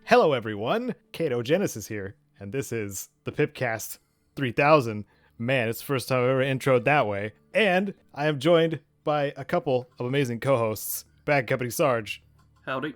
Hello everyone, Caedo Genesis here, and this is the PIPCAST 3000. Man, it's the first time I've ever introed that way. And I am joined by a couple of amazing co-hosts, BADCompanySarge. Howdy.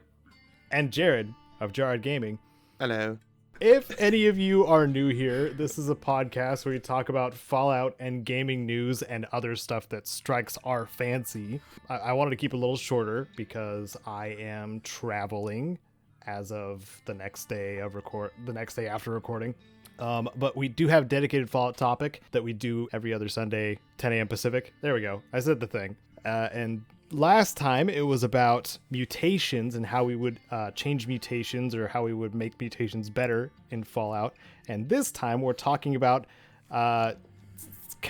And Jared of Jared Gaming. Hello. If any of you are new here, this is a podcast where we talk about Fallout and gaming news and other stuff that strikes our fancy. I wanted to keep it a little shorter because I am traveling as of the next day after recording. But we do have dedicated Fallout topic that we do every other Sunday, 10 a.m. Pacific. There we go. I said the thing. And last time it was about mutations and how we would change mutations or how we would make mutations better in Fallout. And this time we're talking about kind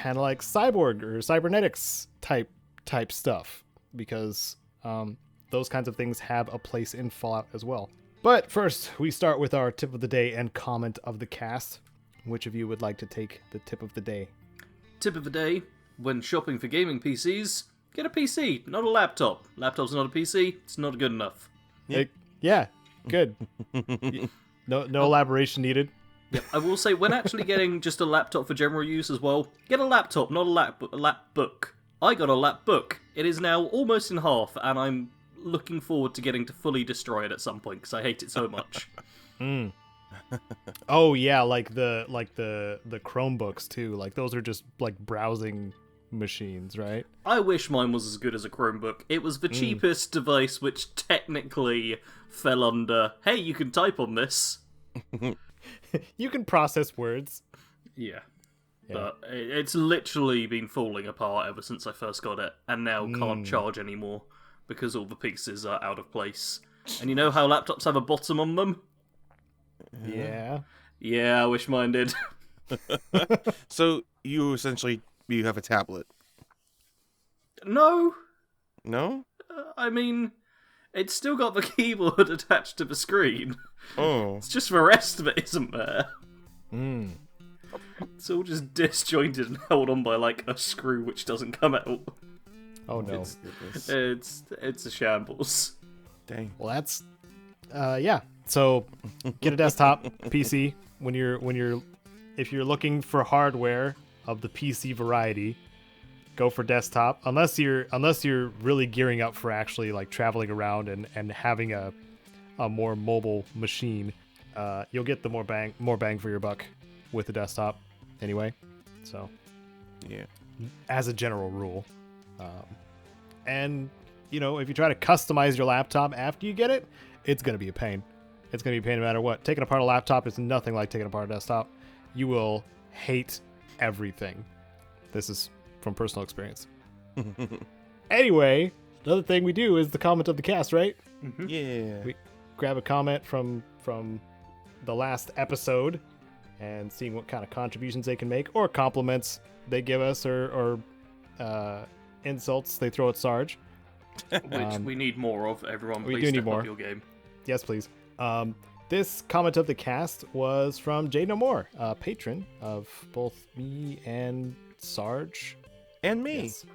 of like cyborg or cybernetics type stuff, because those kinds of things have a place in Fallout as well. But first, we start with our tip of the day and comment of the cast. Which of you would like to take the tip of the day? Tip of the day: when shopping for gaming PCs, get a PC, not a laptop. Laptop's not a PC, it's not good enough. Yeah, good. No elaboration needed. Yep. I will say, when actually getting just a laptop for general use as well, get a laptop, not a lapbook. I got a lapbook. It is now almost in half, and I'm looking forward to getting to fully destroy it at some point because I hate it so much. Oh yeah, like the Chromebooks too. Like those are just like browsing machines, right? I wish mine was as good as a Chromebook. It was the cheapest device, which technically fell under, hey, you can type on this. You can process words. Yeah. But it's literally been falling apart ever since I first got it, and now can't charge anymore because all the pieces are out of place. And you know how laptops have a bottom on them? Yeah. Yeah, I wish mine did. So you have a tablet? No. No? I mean, it's still got the keyboard attached to the screen. Oh. It's just the rest of it isn't there. It's all just disjointed and held on by like a screw which doesn't come out. Oh no. It's a shambles. Dang. Well, that's yeah. So get a desktop PC if you're looking for hardware of the PC variety, go for desktop. Unless you're really gearing up for actually like traveling around and having a more mobile machine, you'll get the more bang for your buck with the desktop anyway. So yeah, as a general rule. And you know, if you try to customize your laptop after you get it, it's going to be a pain. It's going to be a pain no matter what. Taking apart a laptop is nothing like taking apart a desktop. You will hate everything. This is from personal experience. Anyway, another thing we do is the comment of the cast, right? Mm-hmm. Yeah. We grab a comment from the last episode and seeing what kind of contributions they can make, or compliments they give us, or insults they throw at Sarge. Which we need more of, everyone. We Please do need step more. up your game. Yes, please. This comment of the cast was from Jade No More, a patron of both me and Sarge. And me. Yes.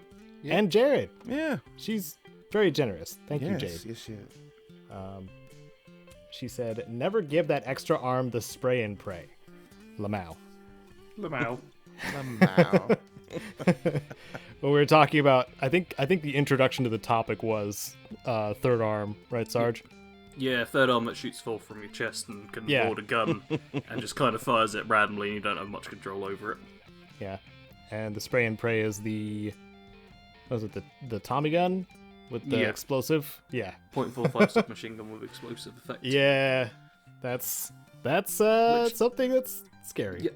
Yeah. And Jared. Yeah. She's very generous. Thank you, Jade. Yes, she is. She said, never give that extra arm the spray and pray. Lamau. Lamau. Lamau. Well, we were talking about, I think the introduction to the topic was third arm, right, Sarge? Yeah, third arm that shoots forth from your chest and can hold a gun and just kind of fires it randomly and you don't have much control over it. Yeah. And the spray and pray is the Tommy gun with the explosive? Yeah. .45 submachine gun with explosive effect. Yeah. That's something that's scary. Yeah.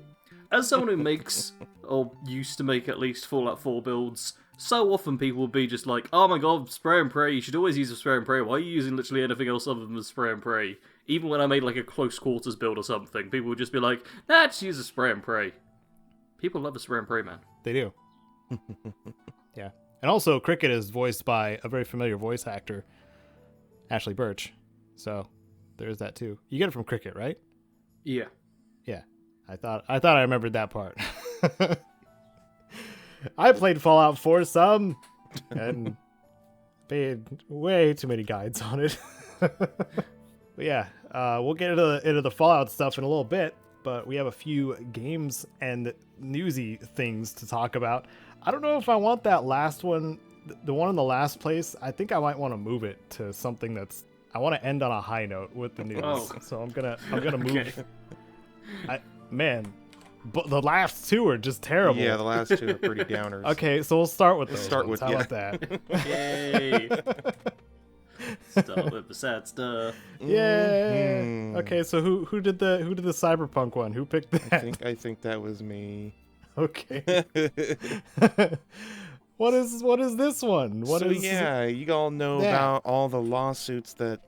As someone who makes, or used to make at least Fallout 4 builds, so often people will be just like, oh my god, spray and pray, you should always use a spray and pray, why are you using literally anything else other than the spray and pray? Even when I made like a close quarters build or something, people would just be like, nah, just use a spray and pray. People love a spray and pray, man. They do. Yeah. And also, Cricket is voiced by a very familiar voice actor, Ashley Birch. So, there's that too. You get it from Cricket, right? Yeah. Yeah. I thought I remembered that part. I played Fallout 4 some and paid way too many guides on it. But yeah, We'll get into the Fallout stuff in a little bit, but we have a few games and newsy things to talk about. I don't know if I want that last one, the one in the last place. I think I might want to move it to something that's. I want to end on a high note with the news, so I'm gonna move. But the last two are just terrible. Yeah, the last two are pretty downers. Okay, so we'll start with those. Start ones. with How about that? Yay! Start with the sad stuff. Yay! Mhm. Okay, so who did the Cyberpunk one? Who picked that? I think that was me. Okay. What is this one? Yeah, you all know that? about all the lawsuits that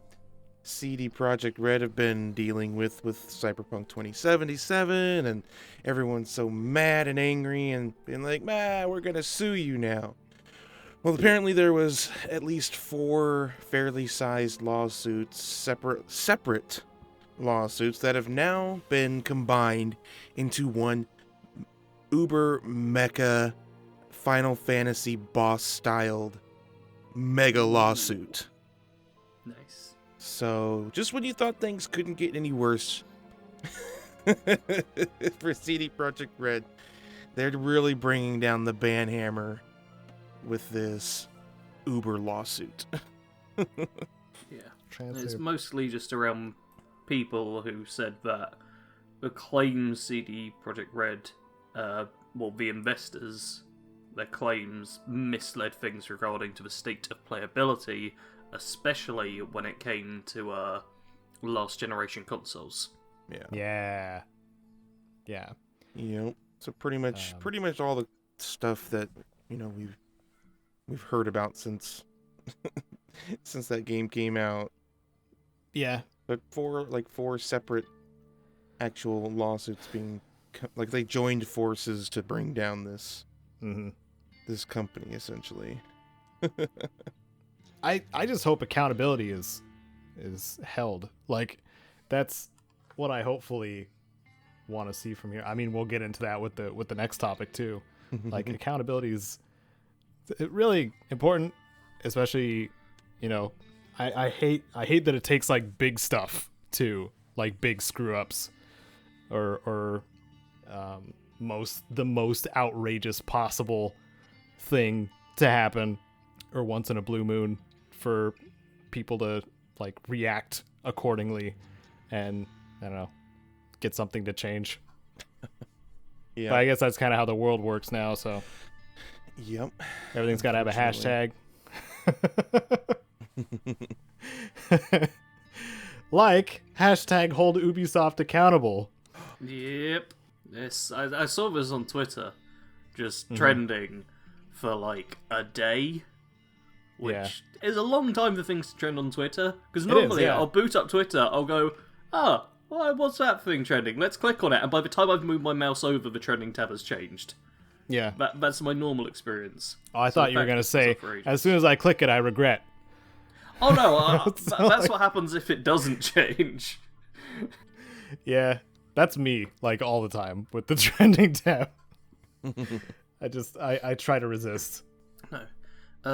CD Projekt Red have been dealing with Cyberpunk 2077, and everyone's so mad and angry and being like, we're gonna sue you now. Well, apparently there was at least 4 fairly sized lawsuits, separate lawsuits that have now been combined into one uber mecha Final Fantasy boss-styled mega lawsuit. Nice. So, just when you thought things couldn't get any worse for CD Projekt Red, they're really bringing down the banhammer with this Uber lawsuit. Yeah. It's mostly just around people who said that the claims CD Projekt Red, the investors, their claims misled things regarding to the state of playability, especially when it came to last generation consoles. Yeah. So pretty much all the stuff that we've heard about since since that game came out. Yeah. But 4 separate actual lawsuits being they joined forces to bring down this this company essentially. I just hope accountability is held. Like, that's what I hopefully want to see from here. I mean, we'll get into that with the next topic too. Like, accountability is really important, especially, I hate that it takes like big stuff too, like big screw ups or the most outrageous possible thing to happen, or once in a blue moon, for people to like react accordingly and, I don't know, get something to change. Yeah. But I guess that's kind of how the world works now, so Yep. everything's got to have a hashtag. Like hashtag hold Ubisoft accountable. Yep. Yes, I saw this on Twitter, just trending for like a day, which is a long time for things to trend on Twitter. Because normally I'll boot up Twitter, I'll go, what's that thing trending? Let's click on it, and by the time I've moved my mouse over, the trending tab has changed. Yeah. That's my normal experience. Oh, I thought you were going to say, as soon as I click it, I regret. Oh no, that's what happens if it doesn't change. Yeah, that's me, like, all the time with the trending tab. I try to resist. No.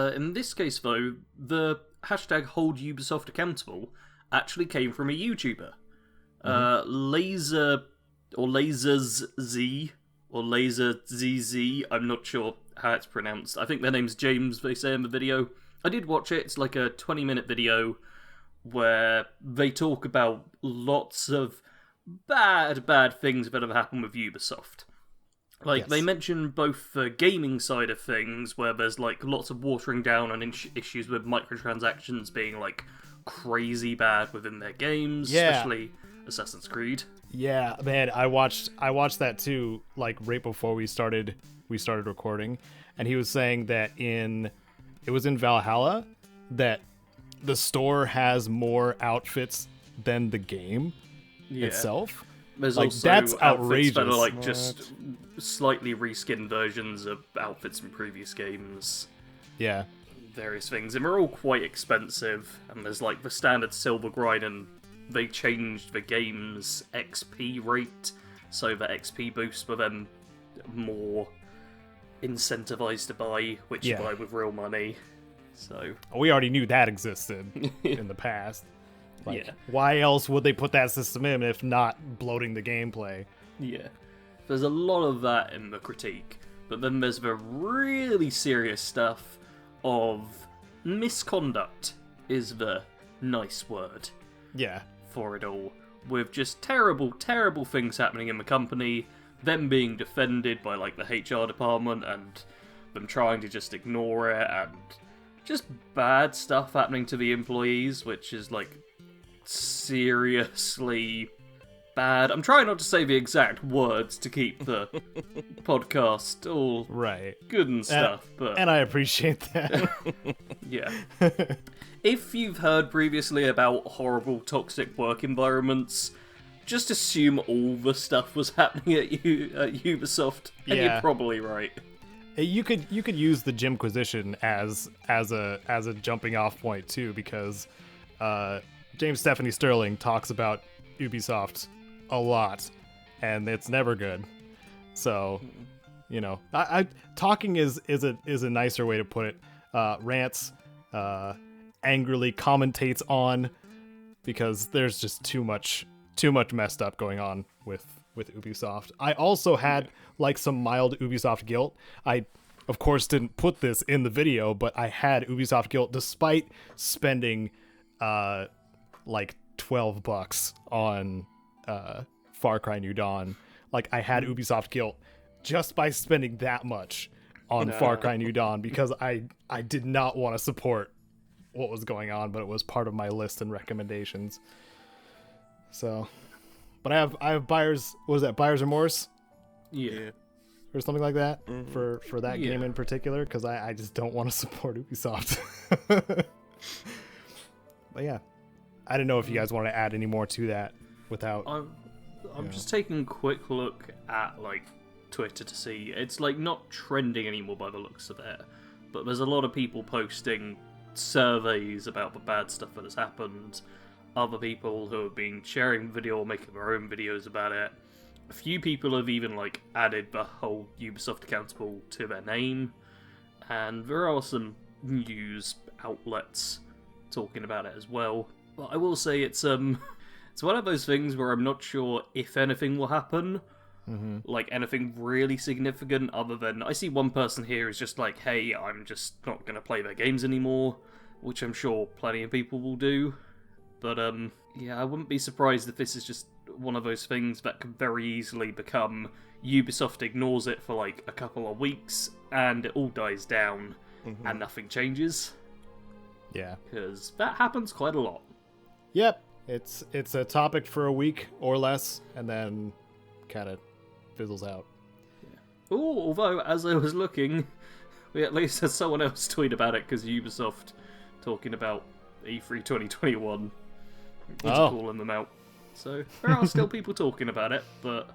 In this case, though, the hashtag hold Ubisoft accountable actually came from a YouTuber. Laser, or LasersZ, or LaserZZ, I'm not sure how it's pronounced. I think their name's James, they say in the video. I did watch it. It's like a 20-minute video where they talk about lots of bad things that have happened with Ubisoft. Like, they mention both the gaming side of things, where there's like lots of watering down on issues with microtransactions being like crazy bad within their games, especially Assassin's Creed. Yeah, man, I watched that too, like right before we started recording, and he was saying that it was in Valhalla that the store has more outfits than the game itself. There's like, also that's outfits outrageous. that are like just slightly reskinned versions of outfits from previous games. Yeah. Various things, and they're all quite expensive. And there's like the standard silver grind, and they changed the game's XP rate, so the XP boosts were then more incentivized to buy, which you buy with real money. So we already knew that existed in the past. Like, Yeah. why else would they put that system in if not bloating the gameplay? Yeah. There's a lot of that in the critique, but then there's the really serious stuff of misconduct is the nice word Yeah. for it all, with just terrible, terrible things happening in the company, them being defended by like the HR department and them trying to just ignore it, and just bad stuff happening to the employees, which is like seriously bad. I'm trying not to say the exact words to keep the podcast all Right. good and stuff, but And I appreciate that. yeah. If you've heard previously about horrible toxic work environments, just assume all the stuff was happening at Ubisoft, and Yeah. you're probably right. You could use the Jimquisition as a jumping off point too, because James Stephanie Sterling talks about Ubisoft a lot, and it's never good. So, you know, I talking is a nicer way to put it. Rants, angrily commentates on, because there's just too much messed up going on with Ubisoft. I also had like some mild Ubisoft guilt. I of course didn't put this in the video, but I had Ubisoft guilt despite spending like $12 on Far Cry New Dawn. Like, I had Ubisoft guilt just by spending that much on Far Cry New Dawn, because I did not want to support what was going on, but it was part of my list and recommendations. So, but I have buyer's remorse Yeah. or something like that for that Yeah. game in particular, because I just don't want to support Ubisoft. But yeah, I didn't know if you guys want to add any more to that without. I'm just taking a quick look at like Twitter to see. It's like not trending anymore by the looks of it, but there's a lot of people posting surveys about the bad stuff that has happened. Other people who have been sharing the video or making their own videos about it. A few people have even like added the whole Ubisoft accountable to their name, and there are some news outlets talking about it as well. But I will say it's one of those things where I'm not sure if anything will happen, like anything really significant, other than I see one person here is just like, hey, I'm just not going to play their games anymore, which I'm sure plenty of people will do. But yeah, I wouldn't be surprised if this is just one of those things that could very easily become Ubisoft ignores it for like a couple of weeks and it all dies down and nothing changes. Yeah. Because that happens quite a lot. Yep. It's a topic for a week or less, and then kind of fizzles out. Oh, although as I was looking, we at least had someone else tweet about it, because Ubisoft talking about E3 2021. Calling them out. So there are still people talking about it, but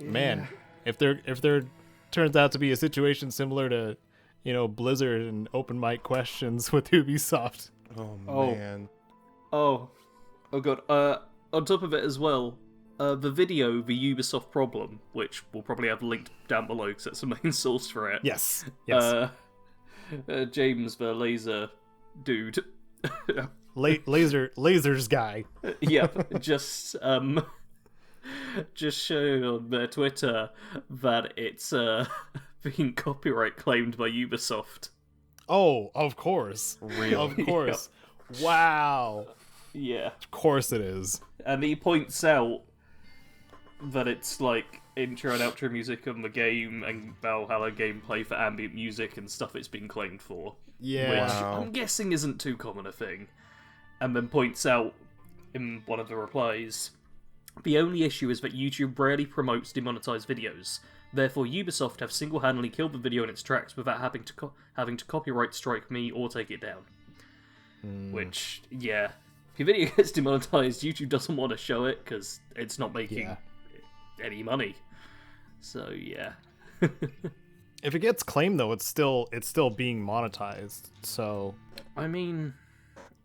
Man, if there turns out to be a situation similar to, you know, Blizzard and open mic questions with Ubisoft. Oh man. Oh god. On top of it as well, the video, the Ubisoft problem, which we'll probably have linked down below because that's the main source for it. Yes. James, the laser dude. Lasers guy. Yep, just showed on their Twitter that it's being copyright claimed by Ubisoft. Oh, of course. Really? Of course. Wow. Yeah. Of course it is. And he points out that it's like intro and outro music on the game and Valhalla gameplay for ambient music and stuff it's been claimed for. Yeah. Which Wow. I'm guessing isn't too common a thing. And then points out in one of the replies, the only issue is that YouTube rarely promotes demonetized videos. Therefore, Ubisoft have single-handedly killed the video in its tracks without having to copyright strike me or take it down. Which, yeah, if your video gets demonetized, YouTube doesn't want to show it because it's not making any money. So yeah. If it gets claimed though, it's still being monetized. So I mean,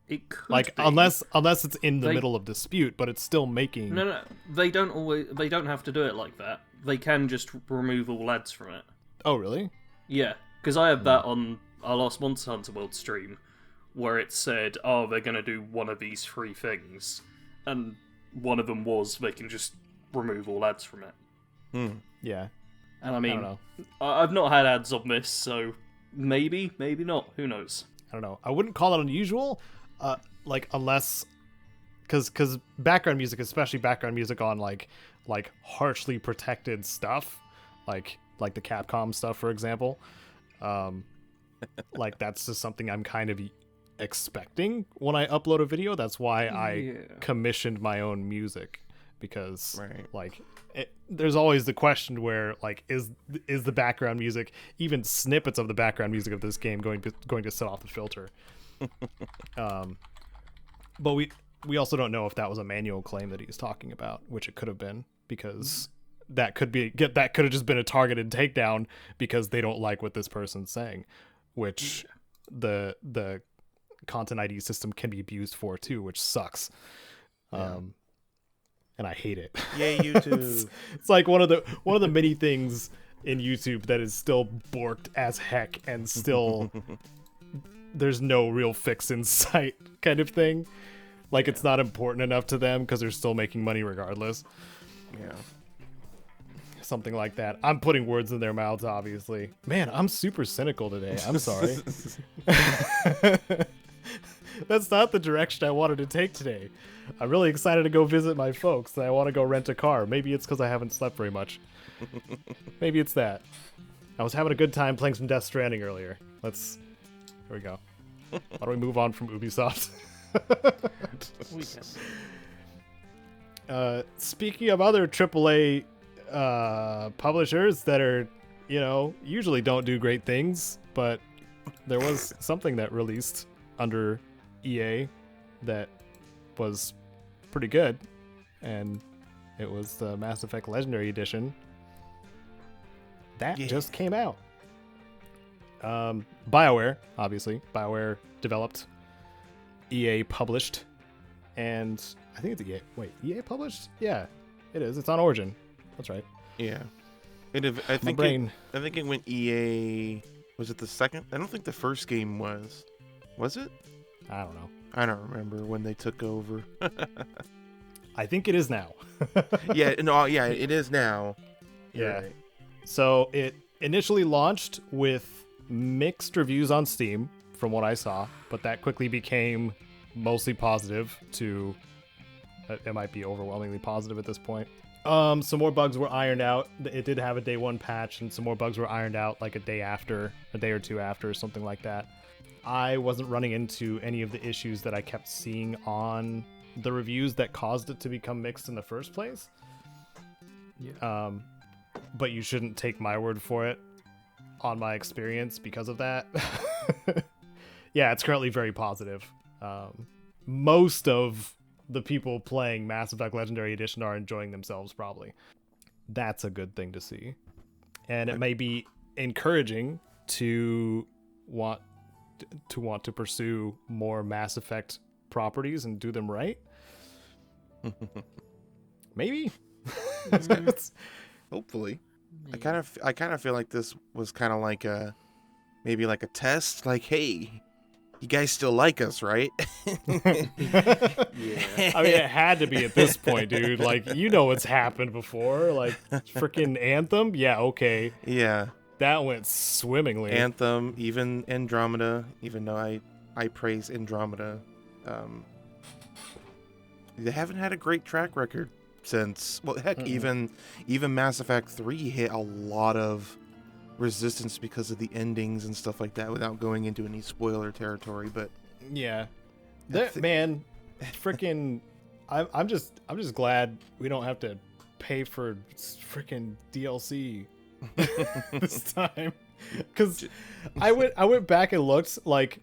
it could like be. unless it's in the middle of dispute, but it's still making. No, they don't have to do it like that. They can just remove all ads from it. Oh really? Yeah, because I have that on our last Monster Hunter World stream, where it said, oh, they're going to do one of these 3 things. And one of them was they can just remove all ads from it. Yeah. And I I mean, don't know. I've not had ads on this, so maybe not. Who knows? I don't know. I wouldn't call it unusual, like unless, because background music, especially background music on like harshly protected stuff, like the Capcom stuff, for example, like that's just something I'm kind of expecting when I upload a video. That's why I commissioned my own music, because like there's always the question where like is the background music, even snippets of the background music of this game, going to set off the filter. But we also don't know if that was a manual claim that he's talking about, which it could have been, because that could have just been a targeted takedown because they don't like what this person's saying, which the content ID system can be abused for too, which sucks. And I hate it. Yay, YouTube. It's like one of the many things in YouTube that is still borked as heck, and still there's no real fix in sight kind of thing. Like it's not important enough to them because they're still making money regardless. Yeah. Something Something like that. I'm putting words in their mouths, obviously. Man, I'm super cynical today. I'm sorry. That's not the direction I wanted to take today. I'm really excited to go visit my folks, and I want to go rent a car. Maybe it's because I haven't slept very much. Maybe it's that. I was having a good time playing some Death Stranding earlier. Here we go. Why don't we move on from Ubisoft? Speaking of other AAA publishers that are, usually don't do great things, but there was something that released under EA that was pretty good, and it was the Mass Effect Legendary Edition that just came out. BioWare, obviously. BioWare developed, EA published, and I think it's EA. Wait, EA published? Yeah, it is. It's on Origin. That's right. Yeah. I think it went EA. Was it the second? I don't think the first game was. Was it? I don't know. I don't remember when they took over. I think it is now. Yeah, no, yeah, it is now. Yeah. Right. So it initially launched with mixed reviews on Steam, from what I saw, but that quickly became mostly positive to, it might be overwhelmingly positive at this point. Some more bugs were ironed out. It did have a day one patch, and some more bugs were ironed out like a day or two after, something like that. I wasn't running into any of the issues that I kept seeing on the reviews that caused it to become mixed in the first place. Yeah. But you shouldn't take my word for it on my experience because of that. Yeah, it's currently very positive. Most of the people playing Mass Effect Legendary Edition are enjoying themselves, probably. That's a good thing to see. And it may be encouraging to want to pursue more Mass Effect properties and do them right. Maybe. Hopefully. I kind of feel like this was kind of like maybe like a test, like, hey, you guys still like us, right? Yeah. I mean, it had to be at this point, dude. Like, what's happened before. Like, freaking Anthem? Yeah, okay. Yeah. That went swimmingly. Anthem, even Andromeda, even though I praise Andromeda. They haven't had a great track record since, well, heck, even Mass Effect 3 hit a lot of resistance because of the endings and stuff like that, without going into any spoiler territory. But yeah, man, freaking, I'm just glad we don't have to pay for freaking DLC this time, because I went back and looked, like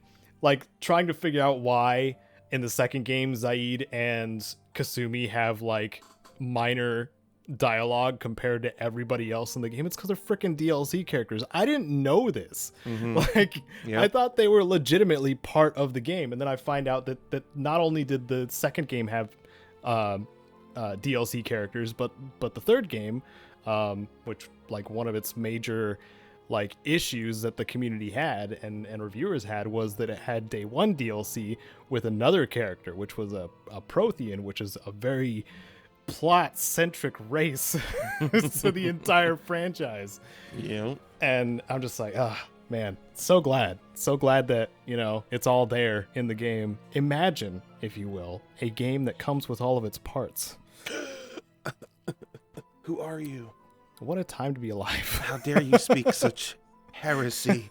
trying to figure out why in the second game Zaid and Kasumi have like minor dialogue compared to everybody else in the game. It's because they're freaking DLC characters. I didn't know this. Like, yep. I thought they were legitimately part of the game, and then I find out that not only did the second game have DLC characters, but the third game, which like one of its major like issues that the community had and reviewers had was that it had day one DLC with another character, which was a Prothean, which is a very plot-centric race to the entire franchise. Yeah. And I'm just like, man, so glad that, it's all there in the game. Imagine, if you will, a game that comes with all of its parts. Who are you? What a time to be alive. How dare you speak such heresy?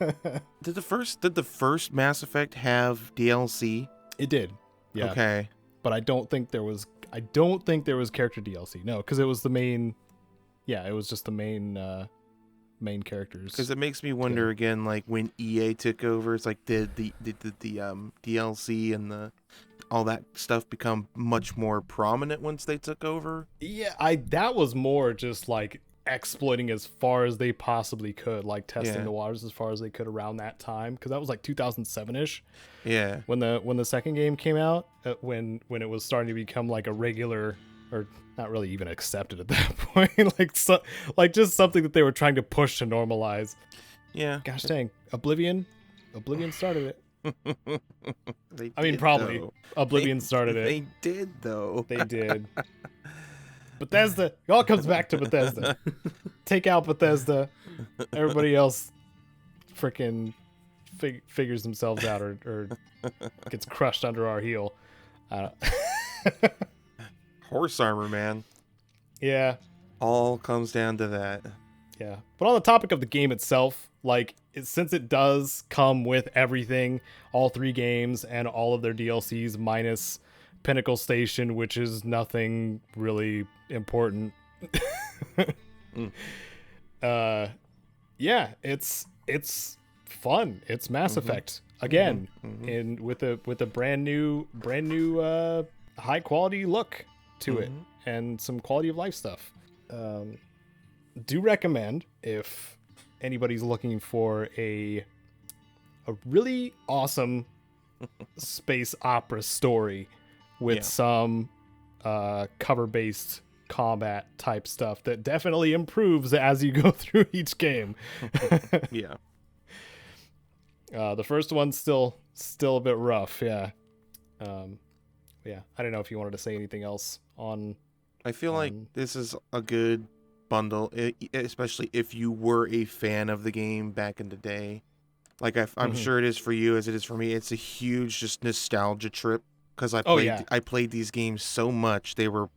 Did the first Mass Effect have DLC? It did. Yeah. Okay. But I don't think there was character DLC. No, because it was the main. Yeah, it was just the main characters. Because it makes me wonder again, like when EA took over, it's like did the DLC and all that stuff become much more prominent once they took over? Yeah, that was more just like exploiting as far as they possibly could, like testing the waters as far as they could around that time, because that was like 2007ish. Yeah. When the second game came out, when it was starting to become like a regular, or not really even accepted at that point, like just something that they were trying to push to normalize. Yeah. Gosh dang, Oblivion started it. Probably. Oblivion started it. They did, though. They did. Bethesda. It all comes back to Bethesda. Take out Bethesda. Everybody else freaking figures themselves out or gets crushed under our heel. Horse armor, man. Yeah. All comes down to that. Yeah. But on the topic of the game itself, since it does come with everything, all 3 games and all of their DLCs minus Pinnacle Station, which is nothing really important. Yeah, it's fun. It's Mass Effect again, and with a brand new high quality look to it and some quality of life stuff. Do recommend if anybody's looking for a really awesome space opera story with some cover-based combat type stuff that definitely improves as you go through each game. Yeah. The first one's still a bit rough, yeah. Yeah, I don't know if you wanted to say anything else on... I feel like this is a good bundle, especially if you were a fan of the game back in the day. Like, I'm sure it is for you as it is for me. It's a huge just nostalgia trip, because I played these games so much. They were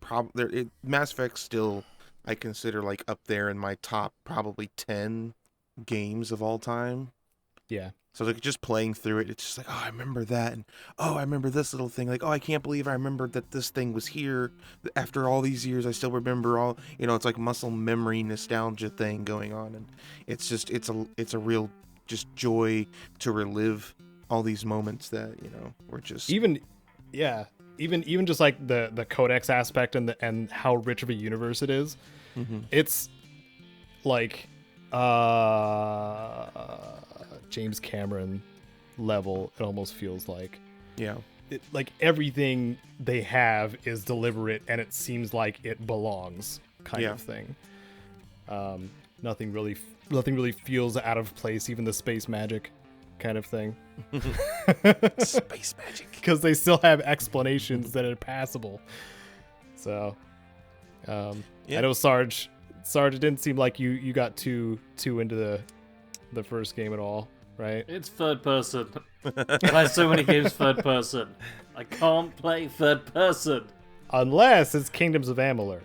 Mass Effect still, I consider, like, up there in my top probably 10 games of all time. Yeah. So like just playing through it, it's just like, oh, I remember that, and oh, I remember this little thing. Like, oh, I can't believe I remembered that this thing was here. After all these years, I still remember all. It's like muscle memory nostalgia thing going on, and it's a real just joy to relive all these moments that were just even just like the codex aspect and how rich of a universe it is. It's like James Cameron level, it almost feels like. Like everything they have is deliberate and it seems like it belongs kind of thing. Nothing really feels out of place, even the space magic kind of thing. Space magic, because they still have explanations that are passable. So I know Sarge, it didn't seem like you got too into the first game at all, right? It's third person. I play so many games third person. I can't play third person. Unless it's Kingdoms of Amalur.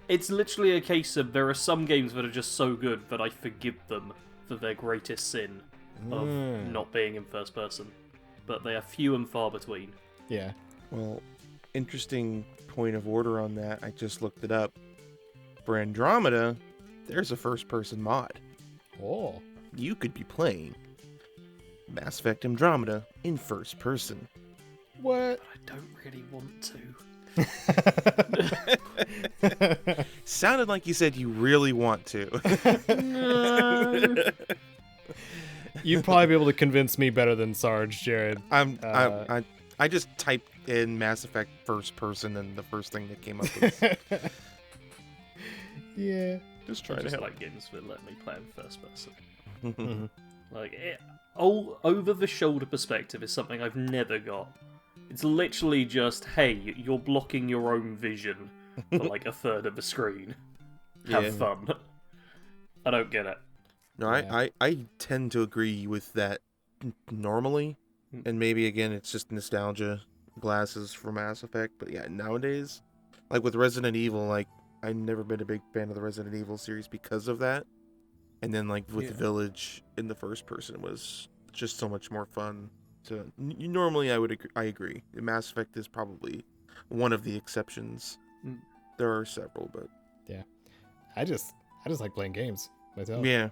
It's literally a case of there are some games that are just so good that I forgive them for their greatest sin of not being in first person. But they are few and far between. Yeah. Well, interesting point of order on that. I just looked it up. For Andromeda, there's a first-person mod. Oh. You could be playing Mass Effect Andromeda in first person. What? But I don't really want to. Sounded like you said you really want to. No. You'd probably be able to convince me better than Sarge, Jared. I just typed in Mass Effect first person and the first thing that came up was... Yeah. Just I trying to just help. like games that let me play in first person. Mhm. Like, over the shoulder perspective is something I've never got. It's literally just, hey, you're blocking your own vision for like a third of the screen. Have Yeah. fun. I don't get it. No, Yeah. I tend to agree with that normally, Mm. and maybe again it's just nostalgia glasses for Mass Effect. But yeah, nowadays, like with Resident Evil, like I've never been a big fan of the Resident Evil series because of that. And then like with Yeah. Village in the first person was just so much more fun. So normally I agree. Mass Effect is probably one of the exceptions. Mm. There are several, but I just like playing games myself. yeah.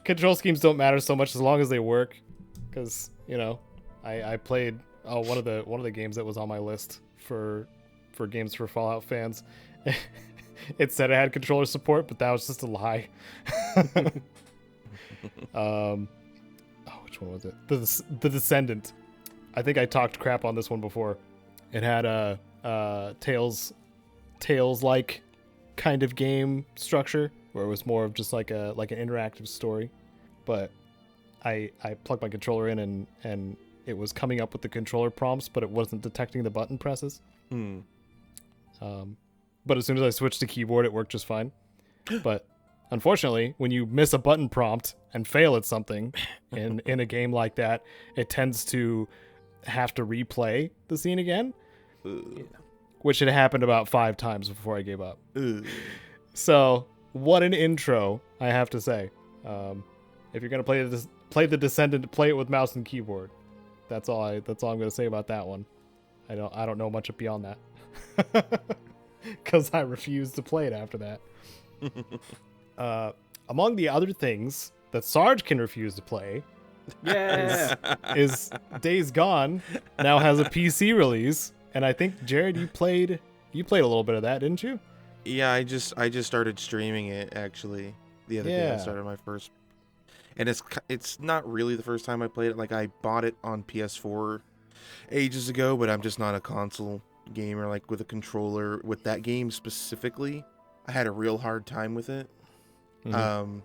Control schemes don't matter so much as long as they work, because I played one of the games that was on my list for games for Fallout fans. It said it had controller support, but that was just a lie. Which one was it? The Descendant. I think I talked crap on this one before. It had a Tales like kind of game structure where it was more of just like an interactive story. But I plugged my controller in and it was coming up with the controller prompts, but it wasn't detecting the button presses. But as soon as I switched to keyboard, it worked just fine. But unfortunately, when you miss a button prompt and fail at something in a game like that, it tends to have to replay the scene again, which had happened about 5 times before I gave up. So, what an intro, I have to say. If you're gonna play the Descendant, play it with mouse and keyboard. That's all I'm gonna say about that one. I don't know much beyond that. Because I refused to play it after that. Among the other things that Sarge can refuse to play Yeah. is Days Gone now has a PC release, and I think Jared, you played a little bit of that, didn't you? Yeah, I just started streaming it actually the other day. I Yeah. started my first, and it's not really the first time I played it. Like I bought it on PS4 ages ago, but I'm just not a console gamer. Like with a controller, with that game specifically, I had a real hard time with it. Mhm.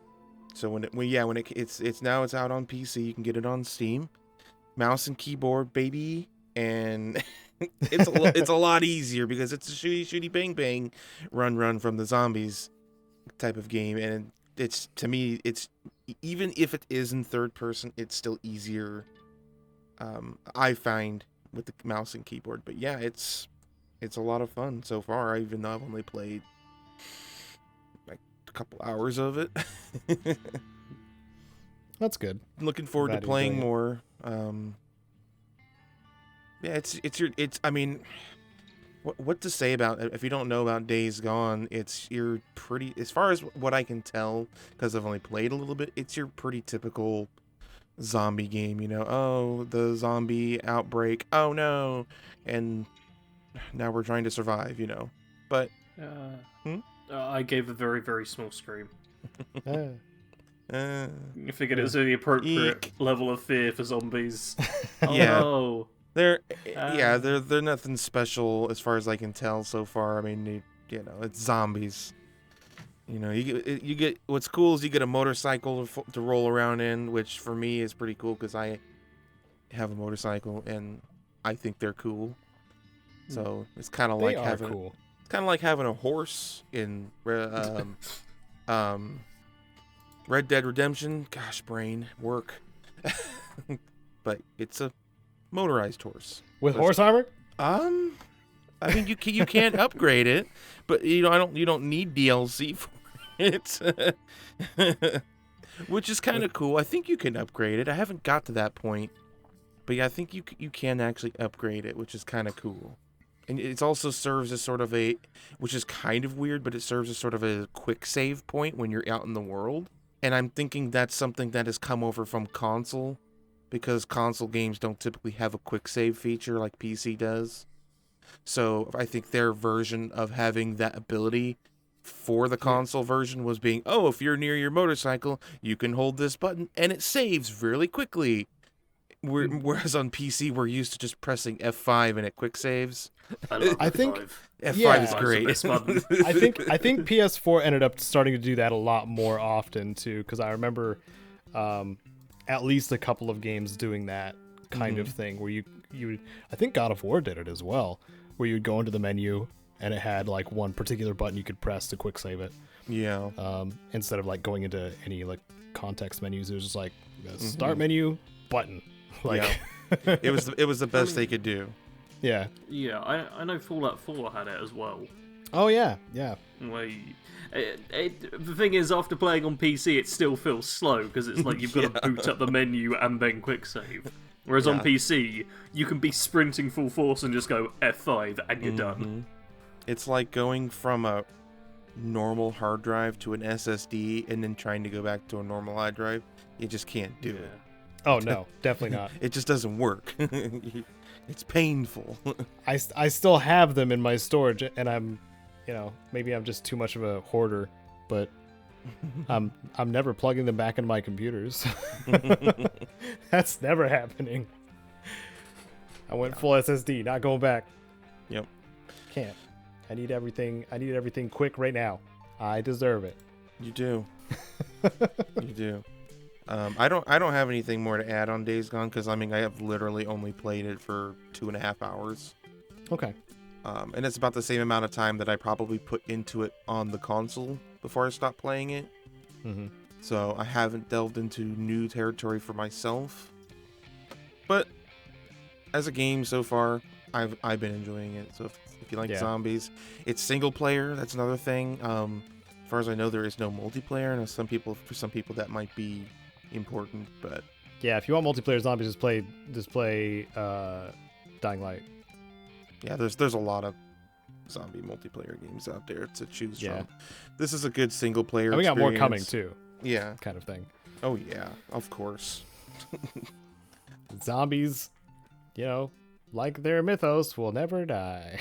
So it's now out on PC. You can get it on Steam, mouse and keyboard, baby, and it's a lot easier because it's a shooty bang bang, run from the zombies type of game, and it's, to me, it's, even if it is in third person, it's still easier. I find with the mouse and keyboard, but yeah, it's a lot of fun so far. Even though I've only played like a couple hours of it. That's good. Looking forward to Glad you're playing enjoying it. more. Yeah, I mean, what to say about it? If you don't know about Days Gone, you're pretty, as far as what I can tell, because I've only played a little bit, it's your pretty typical zombie game, oh, the zombie outbreak, oh no, and now we're trying to survive, but I gave a very, very small scream. Uh, uh, I figured it was the appropriate Eek. level of fear for zombies. Oh Yeah. no. they're Ah. they're nothing special as far as I can tell so far. I mean, it's zombies. You get what's cool is you get a motorcycle to roll around in, which for me is pretty cool because I have a motorcycle and I think they're cool. So it's kind of they like are having cool. it's kind of like having a horse in Red Dead Redemption. Gosh, brain work. But it's a motorized horse. With horse armor? I mean, you can upgrade it, but you don't need DLC for it. Which is kind of cool. I think you can upgrade it. I haven't got to that point, but yeah, I think you can actually upgrade it, which is kind of cool. And it also serves as sort of which is kind of weird, but it serves as sort of a quick save point when you're out in the world. And I'm thinking that's something that has come over from console, because console games don't typically have a quick save feature like PC does. So I think their version of having that ability for the console version was being, if you're near your motorcycle, you can hold this button and it saves really quickly. Whereas on PC, we're used to just pressing F5 and it quick saves. I think F5 is Yeah. great. I think PS4 ended up starting to do that a lot more often too, because I remember at least a couple of games doing that kind of thing where you would, I think God of War did it as well, where you'd go into the menu and it had like one particular button you could press to quick save it. Yeah. Instead of like going into any like context menus, it was just like start menu button. Like it was the best they could do. Yeah. Yeah, I know Fallout 4 had it as well. Oh yeah. Where the thing is, after playing on PC, it still feels slow because it's like you've got to boot up the menu and then quick save. Whereas on PC, you can be sprinting full force and just go F5 and you're done. It's like going from a normal hard drive to an SSD and then trying to go back to a normal hard drive. You just can't do it. Oh no, definitely not. It just doesn't work. It's painful. I still have them in my storage, and I'm, maybe I'm just too much of a hoarder, but I'm never plugging them back into my computers. That's never happening. I went full SSD, not going back. Yep. Can't. I need everything quick right now. I deserve it. You do. You do. I don't have anything more to add on Days Gone because I have literally only played it for 2.5 hours. Okay. And it's about the same amount of time that I probably put into it on the console before I stopped playing it. Mm-hmm. So I haven't delved into new territory for myself. But as a game so far, I've been enjoying it. So if you like zombies, it's single player. That's another thing. As far as I know, there is no multiplayer, and for some people that might be important. But yeah, if you want multiplayer zombies, just play Dying Light. Yeah, there's a lot of zombie multiplayer games out there to choose from. This is a good single player. And we got more coming experience. too. Yeah, kind of thing. Oh yeah, of course. Zombies, like their mythos, will never die.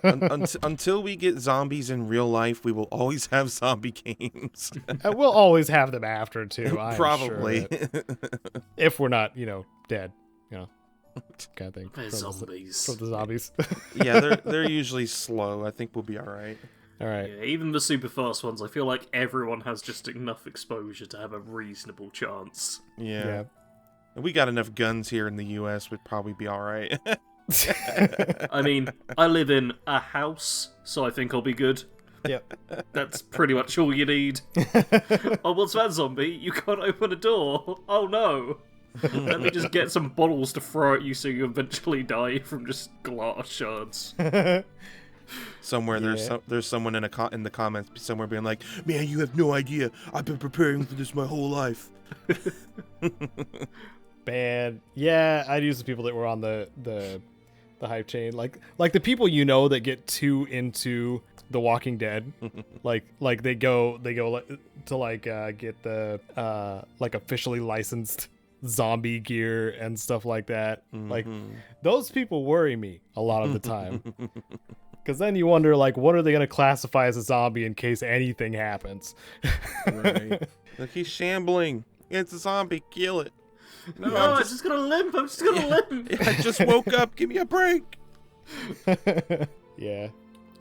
Until we get zombies in real life, we will always have zombie games. And we'll always have them after too. I'm Probably. Sure if we're not, dead, kind of thing. They're zombies. From the zombies. Yeah, they're usually slow. I think we'll be all right. All right. Yeah, even the super fast ones, I feel like everyone has just enough exposure to have a reasonable chance. Yeah. We got enough guns here in the U.S. We'd probably be all right. I mean, I live in a house, so I think I'll be good. Yep. That's pretty much all you need. Oh, what's that, zombie? You can't open a door. Oh no. Let me just get some bottles to throw at you so you eventually die from just glass shards. Somewhere there's someone in the comments somewhere being like, "Man, you have no idea. I've been preparing for this my whole life." Bad. Yeah, I'd use the people that were on the hype chain, like the people that get too into The Walking Dead, like they go to get the officially licensed zombie gear and stuff like that. Like those people worry me a lot of the time. Because then you wonder, what are they going to classify as a zombie in case anything happens? Right. Like, he's shambling. It's a zombie. Kill it. No, I'm just gonna limp. I'm just gonna limp. I just woke up. Give me a break. Yeah.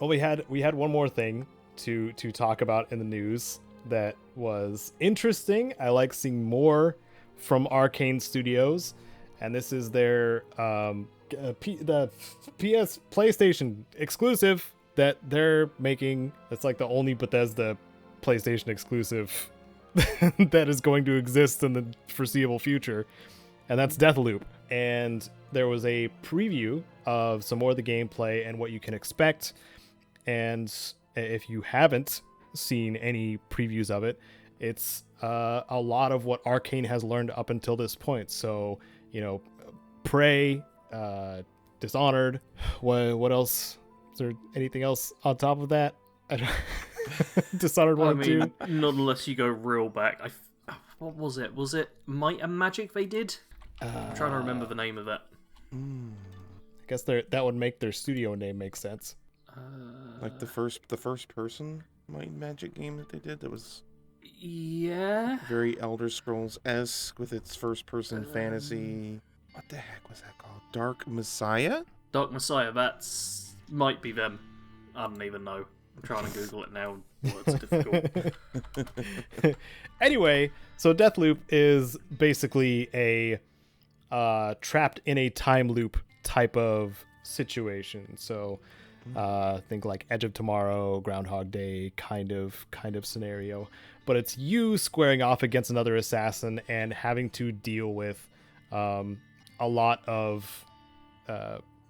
Well, we had one more thing to talk about in the news that was interesting. I like seeing more from Arcane Studios, and this is their the PlayStation exclusive that they're making. It's like the only Bethesda PlayStation exclusive that is going to exist in the foreseeable future, and that's Deathloop. And there was a preview of some more of the gameplay and what you can expect. And if you haven't seen any previews of it, it's a lot of what Arcane has learned up until this point. So, Prey, Dishonored. What else? Is there anything else on top of that? Dishonored 1 and 2. Not unless you go real back. What was it? Was it Might and Magic they did? I'm trying to remember the name of that. I guess that would make their studio name make sense. Like the first person Might and Magic game that they did that was very Elder Scrolls-esque with its first person fantasy. What the heck was that called? Dark Messiah? Dark Messiah, that's might be them. I don't even know. I'm trying to Google it now. Words are difficult. Anyway, so Deathloop is basically a trapped in a time loop type of situation. So think like Edge of Tomorrow, Groundhog Day kind of scenario. But it's you squaring off against another assassin and having to deal with a lot of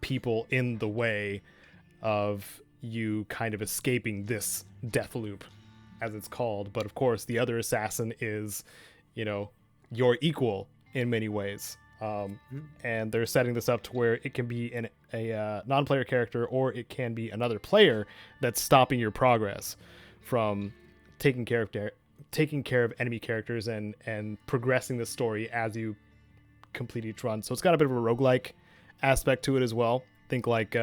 people in the way of you kind of escaping this death loop, as it's called. But of course, the other assassin is, your equal in many ways. And they're setting this up to where it can be a non-player character, or it can be another player that's stopping your progress from taking care of enemy characters and progressing the story as you complete each run. So it's got a bit of a roguelike aspect to it as well. Think like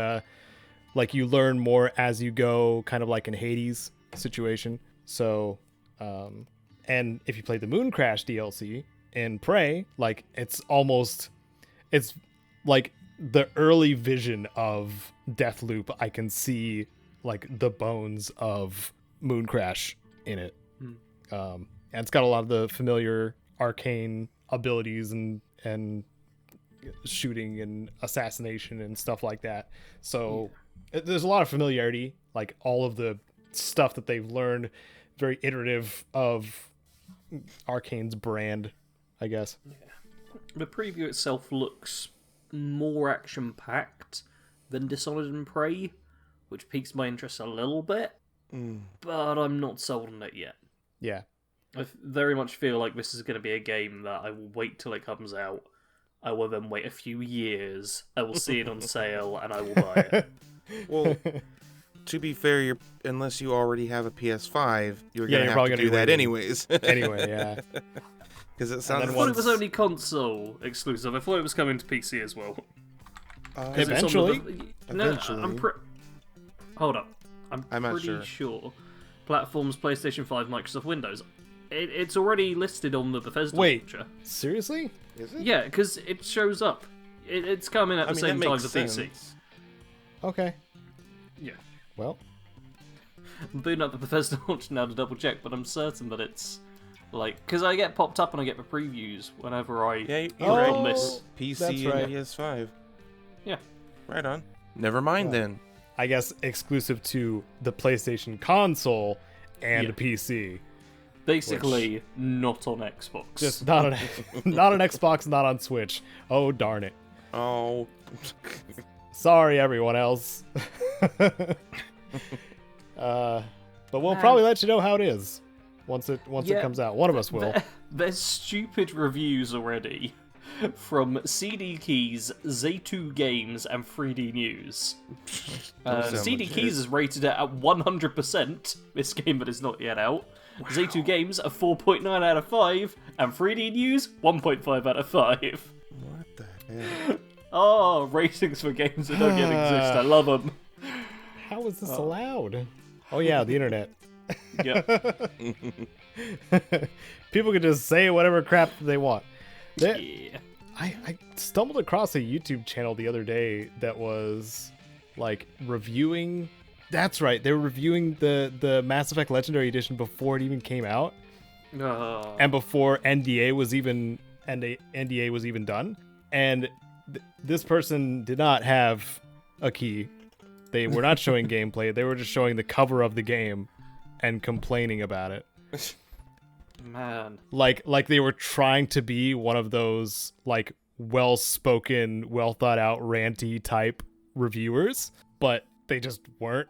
you learn more as you go, kind of like in Hades situation. So and if you play the Moon Crash DLC in Prey, like it's like the early vision of Deathloop. I can see like the bones of Moon Crash in it. And it's got a lot of the familiar arcane abilities and shooting and assassination and stuff like that. So there's a lot of familiarity, like all of the stuff that they've learned, very iterative of Arcane's brand, I guess. The preview itself looks more action-packed than Dishonored and Prey, which piques my interest a little bit, but I'm not sold on it yet. Yeah. I very much feel like this is going to be a game that I will wait till it comes out. I will then wait a few years. I will see it on sale, and I will buy it. Well, to be fair, unless you already have a PS5, you're going to have to do that anyways. Anyway, yeah. Because it sounds. I thought it was only console exclusive. I thought it was coming to PC as well. Eventually. Hold up. I'm not pretty sure. sure. Platforms: PlayStation 5, Microsoft Windows. It's already listed on the Bethesda launcher. Seriously? Is it? Yeah, because it shows up. It's coming at the same time as the PC. Okay. Yeah. Well, I'm booting up the Bethesda launcher now to double check, but I'm certain that it's like, because I get popped up and I get the previews whenever I you're on this. PC that's right. and PS5. Yeah. Right on. Never mind then. I guess exclusive to the PlayStation console and Yeah. the PC. Basically, not on Xbox. Just not on Xbox, not on Switch. Oh, darn it. Oh. Sorry, everyone else. But we'll probably let you know how it is once it comes out. One of us will. There's stupid reviews already from CD Keys, Zaytu Games, and 3D News. CD Keys is rated it at 100%. This game that is not yet out. Wow. Zaytu Games a 4.9 out of 5, and 3D News 1.5 out of 5. What the hell? Oh, ratings for games that don't yet exist. I love them. How is this allowed? Oh yeah, the internet. Yep. People can just say whatever crap they want. Yeah. I stumbled across a YouTube channel the other day that was like reviewing. That's right, they were reviewing the Mass Effect Legendary Edition before it even came out, and before NDA was even done. And this person did not have a key. They were not showing gameplay. They were just showing the cover of the game and complaining about it. Man. Like they were trying to be one of those like well-spoken, well-thought-out, ranty type reviewers, but they just weren't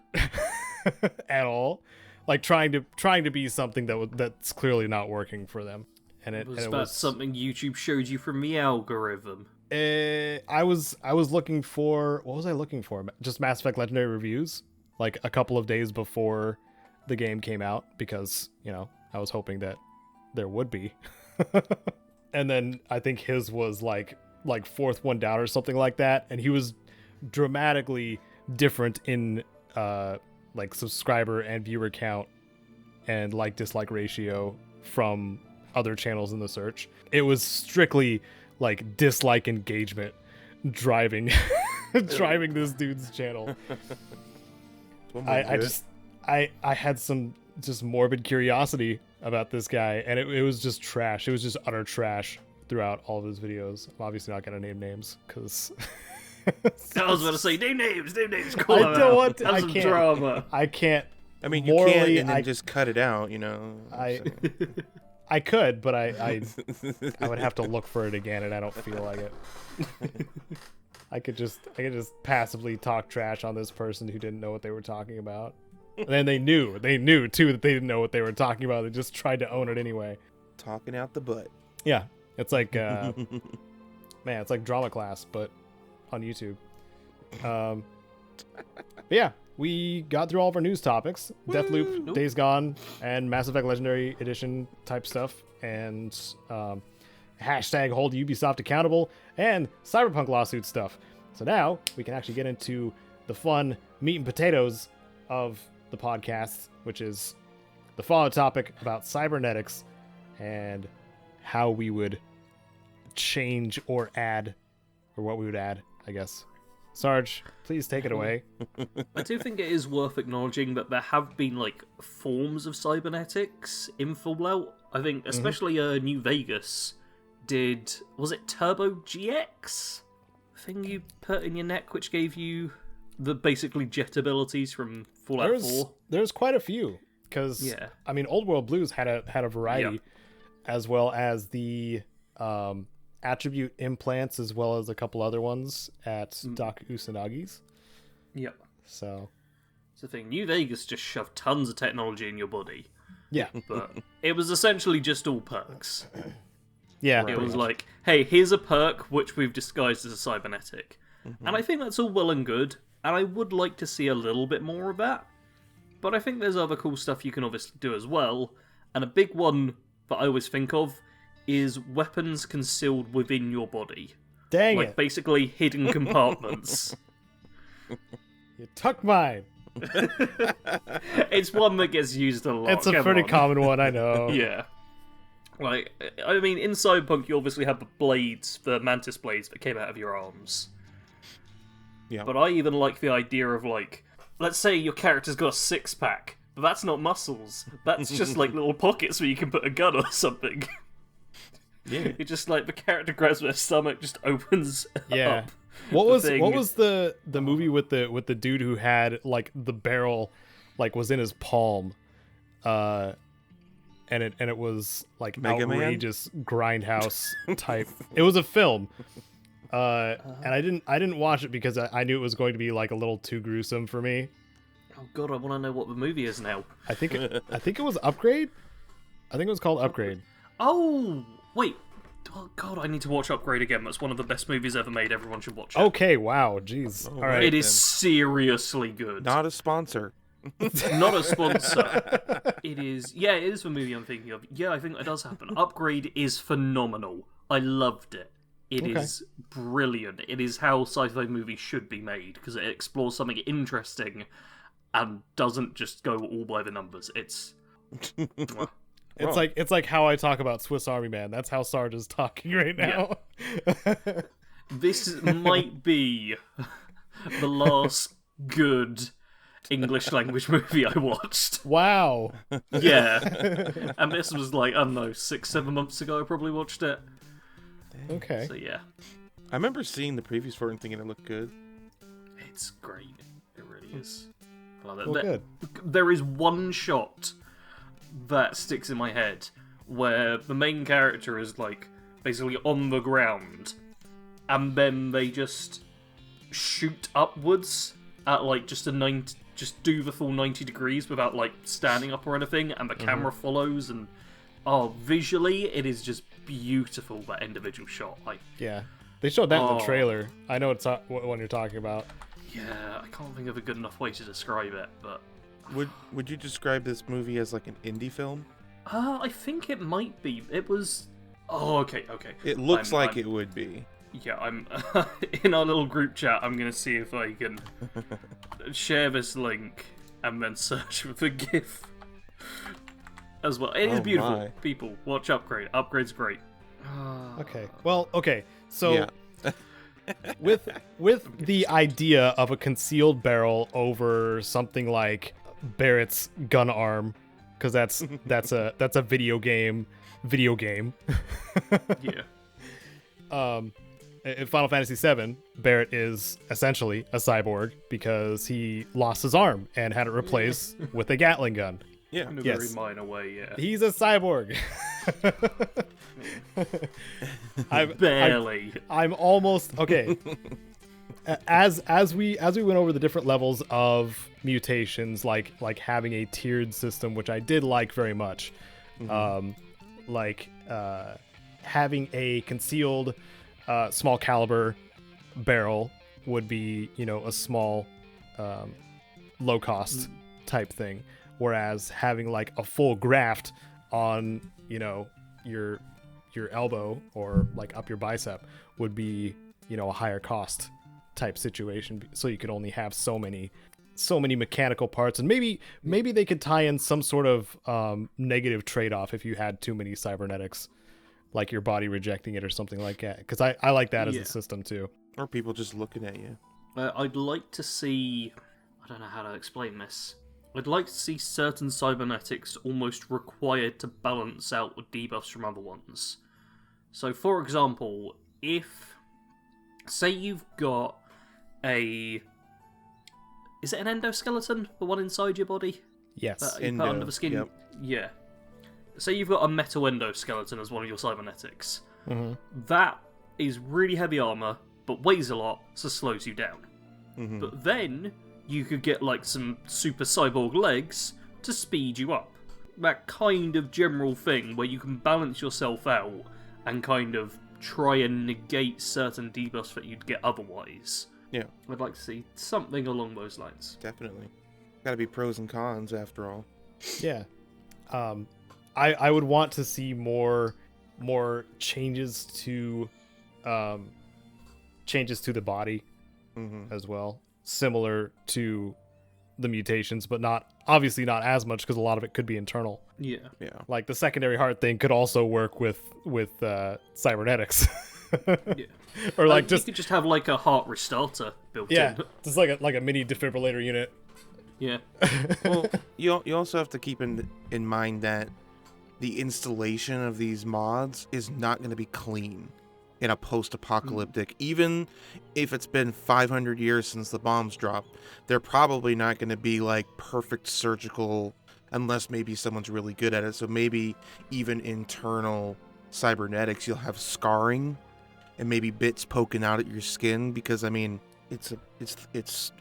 at all. Like trying to be something that's clearly not working for them. And it was something YouTube showed you from the algorithm. I was looking for, what was I looking for? Just Mass Effect Legendary reviews, like a couple of days before the game came out, because I was hoping that there would be. And then I think his was like fourth one down or something like that, and he was dramatically different in like subscriber and viewer count and like dislike ratio from other channels in the search. It was strictly like dislike engagement driving driving this dude's channel. I had some just morbid curiosity about this guy, and it was just trash. It was just utter trash throughout all of his videos. I'm obviously not gonna name names because I was about to say name names. Call I don't want to. Have some drama. I can't. I mean, you can't and then just cut it out, you know. I could, but I would have to look for it again, and I don't feel like it. I could just passively talk trash on this person who didn't know what they were talking about. And then they knew too that they didn't know what they were talking about. They just tried to own it anyway. Talking out the butt. Yeah, it's like man, it's like drama class, but on YouTube. But yeah, we got through all of our news topics: Deathloop, Days Gone, and Mass Effect Legendary Edition type stuff, and hashtag hold Ubisoft accountable, and Cyberpunk lawsuit stuff. So now we can actually get into the fun meat and potatoes of the podcast, which is the follow topic about cybernetics and how we would change or add, or what we would add, I guess. Sarge, please take it away. I do think it is worth acknowledging that there have been like forms of cybernetics in Fallout. I think especially New Vegas did, was it Turbo GX? Thing you put in your neck which gave you the basically jet abilities from Fallout 4. There's quite a few, because I mean, Old World Blues had a variety, as well as the attribute implants, as well as a couple other ones at Doc Usanagi's. Yep. So it's the thing. New Vegas just shoved tons of technology in your body. Yeah. But it was essentially just all perks. Yeah. It was like, hey, here's a perk which we've disguised as a cybernetic. And I think that's all well and good, and I would like to see a little bit more of that. But I think there's other cool stuff you can obviously do as well. And a big one that I always think of is weapons concealed within your body. Dang like, it. basically hidden compartments. You took mine. It's one that gets used a lot. It's a pretty common one, I know. Yeah. Like, I mean, in Cyberpunk, you obviously have the blades, the mantis blades that came out of your arms. Yeah. But I even like the idea of, like, let's say your character's got a six-pack, but that's not muscles. That's just, like, little pockets where you can put a gun or something. Yeah. It just, like, the character grabs their stomach, just opens up. What was the movie with the dude who had, like, the barrel, like, was in his palm, and it was like Mega outrageous grindhouse type. It was a film, and I didn't watch it because I knew it was going to be like a little too gruesome for me. Oh god, I want to know what the movie is now. I think it was Upgrade. I think it was called Upgrade. Oh wait. Oh god, I need to watch Upgrade again. That's one of the best movies ever made. Everyone should watch it. Okay, wow, jeez. All right, it is seriously good. Not a sponsor. Not a sponsor. It is. Yeah, it is the movie I'm thinking of. Yeah, I think that does happen. Upgrade is phenomenal. I loved it. It is brilliant. It is how sci-fi movies should be made, because it explores something interesting and doesn't just go all by the numbers. It's It's like how I talk about Swiss Army Man. That's how Sarge is talking right now. Yeah. This might be the last good English language movie I watched. Wow. Yeah. And this was like, I don't know, 6-7 months ago I probably watched it. Okay. So yeah. I remember seeing the previews for it and thinking it looked good. It's great. It really is. I love it. Well, good. There is one shot that sticks in my head where the main character is like basically on the ground and then they just shoot upwards at like just do the full 90 degrees without like standing up or anything, and the camera follows, and visually it is just beautiful, that individual shot. Yeah, they showed that in the trailer. I know it's what you're talking about. Yeah, I can't think of a good enough way to describe it, but Would you describe this movie as like an indie film? I think it might be. It was. Oh, okay. It looks like it would be. Yeah, I'm in our little group chat. I'm gonna see if I can share this link and then search for the GIF as well. It is beautiful. My. People, watch Upgrade. Upgrade's great. Okay. Well, okay. So Yeah. with the idea of a concealed barrel over something like Barrett's gun arm, because that's a video game. Yeah. In Final Fantasy VII, Barrett is essentially a cyborg because he lost his arm and had it replaced with a Gatling gun. Yeah. In a Yes. very minor way, yeah. He's a cyborg. Barely. I'm almost okay. As we went over the different levels of mutations, like having a tiered system, which I did like very much, having a concealed small caliber barrel would be, a small low cost type thing, whereas having like a full graft on your elbow or like up your bicep would be a higher cost type situation, so you could only have so many mechanical parts, and maybe they could tie in some sort of negative trade-off if you had too many cybernetics, like your body rejecting it or something like that, because I like that as a system too. Or people just looking at you. I'd like to see... I don't know how to explain this. I'd like to see certain cybernetics almost required to balance out debuffs from other ones. So, for example, if... Say you've got a... Is it an endoskeleton? The one inside your body? Yes. You put under the skin? Yep. Yeah. Say you've got a metal endoskeleton as one of your cybernetics. Mm-hmm. That is really heavy armor, but weighs a lot, so slows you down. Mm-hmm. But then you could get like some super cyborg legs to speed you up. That kind of general thing where you can balance yourself out and kind of try and negate certain debuffs that you'd get otherwise. Yeah. I'd like to see something along those lines. Definitely. Gotta be pros and cons after all. Yeah. I would want to see more changes to the body as well, similar to the mutations, but obviously not as much, because a lot of it could be internal. Yeah. Yeah. Like the secondary heart thing could also work with cybernetics. Yeah. Or like you could just have like a heart restarter built in. just like a mini defibrillator unit. Yeah. Well, you also have to keep in mind that the installation of these mods is not going to be clean in a post-apocalyptic. Even if it's been 500 years since the bombs dropped, they're probably not going to be like perfect surgical, unless maybe someone's really good at it. So maybe even internal cybernetics, you'll have scarring and maybe bits poking out at your skin, because I mean it's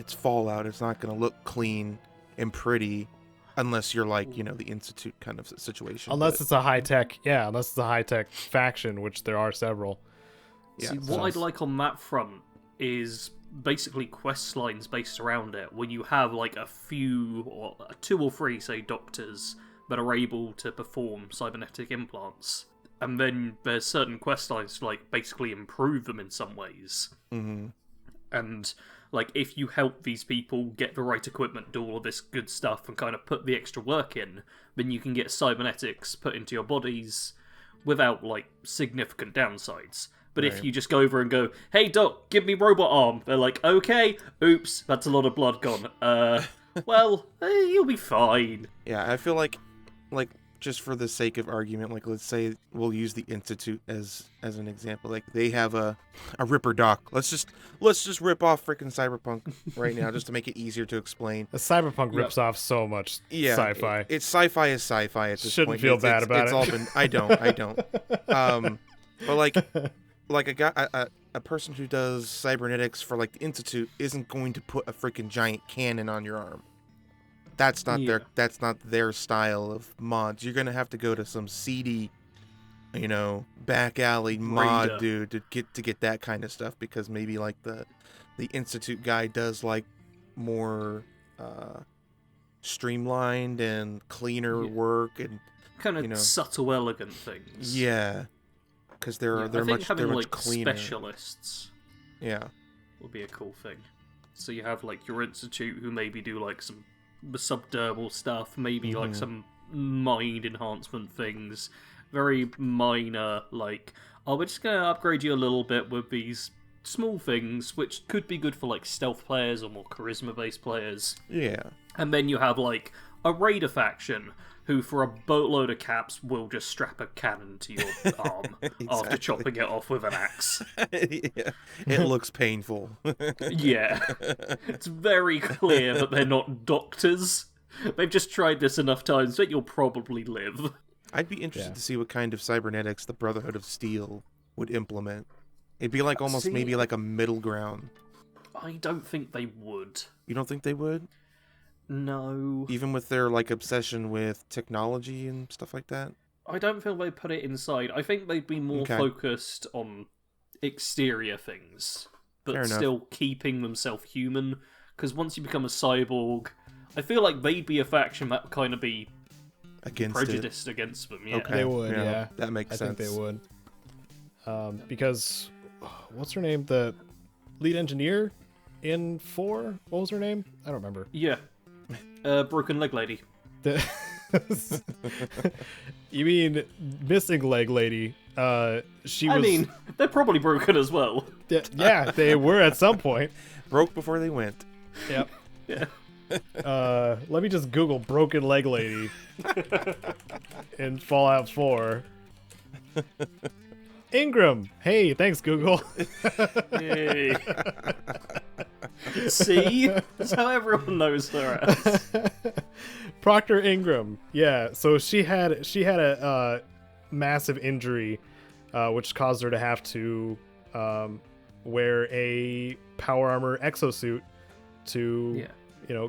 Fallout. It's not going to look clean and pretty unless you're like, the Institute kind of situation. Unless it's a high-tech faction, which there are several. Yeah, See, what I'd like on that front is basically quest lines based around it, where you have like a few, or 2 or 3, say, doctors that are able to perform cybernetic implants. And then there's certain quest lines to like basically improve them in some ways. Mm-hmm. And like if you help these people get the right equipment, do all of this good stuff, and kind of put the extra work in, then you can get cybernetics put into your bodies without like significant downsides. But Right. if you just go over and go, "Hey doc, give me robot arm," they're like, "Okay, oops, that's a lot of blood gone. You'll be fine." Yeah, I feel like just for the sake of argument, like let's say we'll use the Institute as an example. Like they have a Ripper doc. Let's just rip off freaking Cyberpunk right now, just to make it easier to explain. The Cyberpunk rips off so much sci-fi. It's sci-fi is sci-fi at this Shouldn't point. feel bad about it's it. all been. I don't. But like a guy, a person who does cybernetics for like the Institute isn't going to put a freaking giant cannon on your arm. That's not their style of mods. You're gonna have to go to some seedy, back alley mod dude to get that kind of stuff, because maybe like the Institute guy does like more streamlined and cleaner work and Kind of subtle, elegant things. Yeah, because they're much cleaner. Specialists. Yeah, would be a cool thing. So you have like your Institute who maybe do like some subdermal stuff, maybe like some mind enhancement things, very minor like, oh, we're just going to upgrade you a little bit with these small things, which could be good for, like, stealth players or more charisma-based players. Yeah. And then you have, like, a raider faction who, for a boatload of caps, will just strap a cannon to your arm after chopping it off with an axe. Yeah. It looks painful. Yeah. It's very clear that they're not doctors. They've just tried this enough times that you'll probably live. I'd be interested to see what kind of cybernetics the Brotherhood of Steel would implement. It'd be like almost maybe like a middle ground. I don't think they would. You don't think they would? No. Even with their like obsession with technology and stuff like that? I don't feel they put it inside. I think they'd be more focused on exterior things, but still keeping themselves human. Because once you become a cyborg, I feel like they'd be a faction that would kind of be prejudiced against them. Yeah. They would, yeah. That makes sense. I think they would. Because, what's her name? The lead engineer in 4? What was her name? I don't remember. Yeah. Broken Leg Lady. You mean missing leg lady? I mean, they're probably broken as well. Yeah, they were at some point. Broke before they went. Yep. Yeah. Let me just Google broken leg lady in Fallout 4. Ingram. Hey, thanks, Google. Hey. See? That's how everyone knows they're at. Proctor Ingram. Yeah, so she had a massive injury, which caused her to have to wear a power armor exosuit to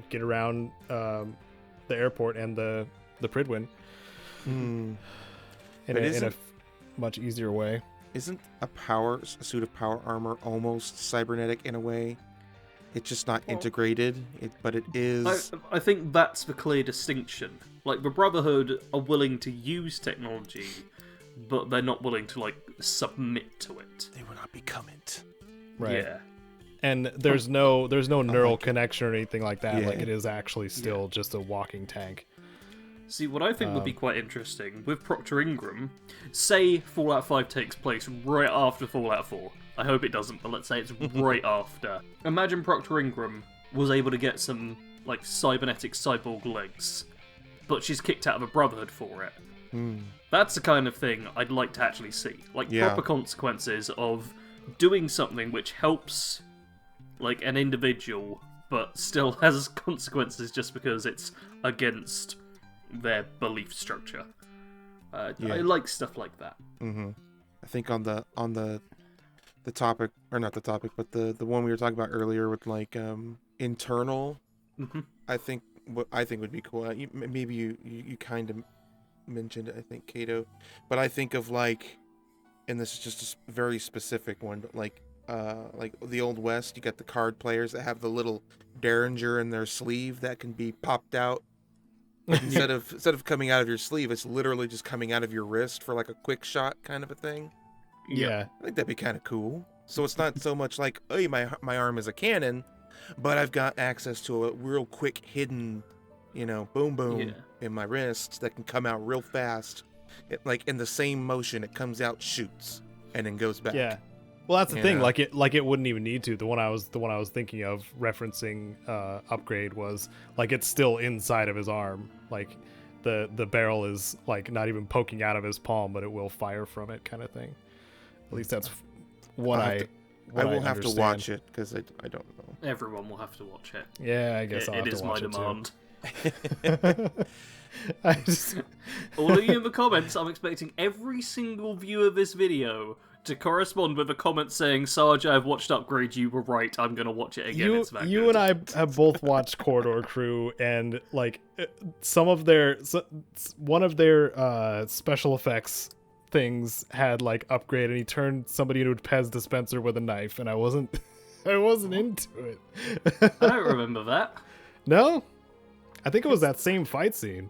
get around the airport and the Pridwin in a much easier way. Isn't a suit of power armor almost cybernetic in a way? It's just not integrated, but it is... I think that's the clear distinction. Like, the Brotherhood are willing to use technology, but they're not willing to, like, submit to it. They will not become it. Right. Yeah. And there's no neural connection or anything like that. Yeah. Like, it is actually still just a walking tank. See, what I think would be quite interesting, with Proctor Ingram, say Fallout 5 takes place right after Fallout 4. I hope it doesn't, but let's say it's right after. Imagine Proctor Ingram was able to get some, like, cybernetic cyborg legs, but she's kicked out of a Brotherhood for it. That's the kind of thing I'd like to actually see. Like, proper consequences of doing something which helps, like, an individual, but still has consequences just because it's against their belief structure. I like stuff like that. I think on the topic, or not the topic, but the one we were talking about earlier with like internal, I think would be cool. Maybe you kind of mentioned it, I think, Caedo, but I think of like, and this is just a very specific one, but like the Old West, you got the card players that have the little derringer in their sleeve that can be popped out. Instead of coming out of your sleeve, it's literally just coming out of your wrist for like a quick shot kind of a thing. Yeah. I think that'd be kind of cool. So it's not so much like, oh, my arm is a cannon, but I've got access to a real quick hidden, boom boom in my wrist that can come out real fast. Like in the same motion, it comes out, shoots, and then goes back. Yeah. Well, that's the thing. Like it wouldn't even need to. The one I was thinking of referencing upgrade was like it's still inside of his arm. Like the barrel is like not even poking out of his palm, but it will fire from it, kind of thing. At least that's what I will have to watch it because I don't know. Everyone will have to watch it. Yeah, I guess it is my demand. Too. All of you in the comments, I'm expecting every single view of this video to correspond with a comment saying, Sarge, I've watched Upgrade, you were right, I'm going to watch it again. It's that you good. And I have both watched Corridor Crew, and like one of their special effects things had like Upgrade, and he turned somebody into a Pez dispenser with a knife, and I wasn't into it. I don't remember that. No? I think it was that same fight scene.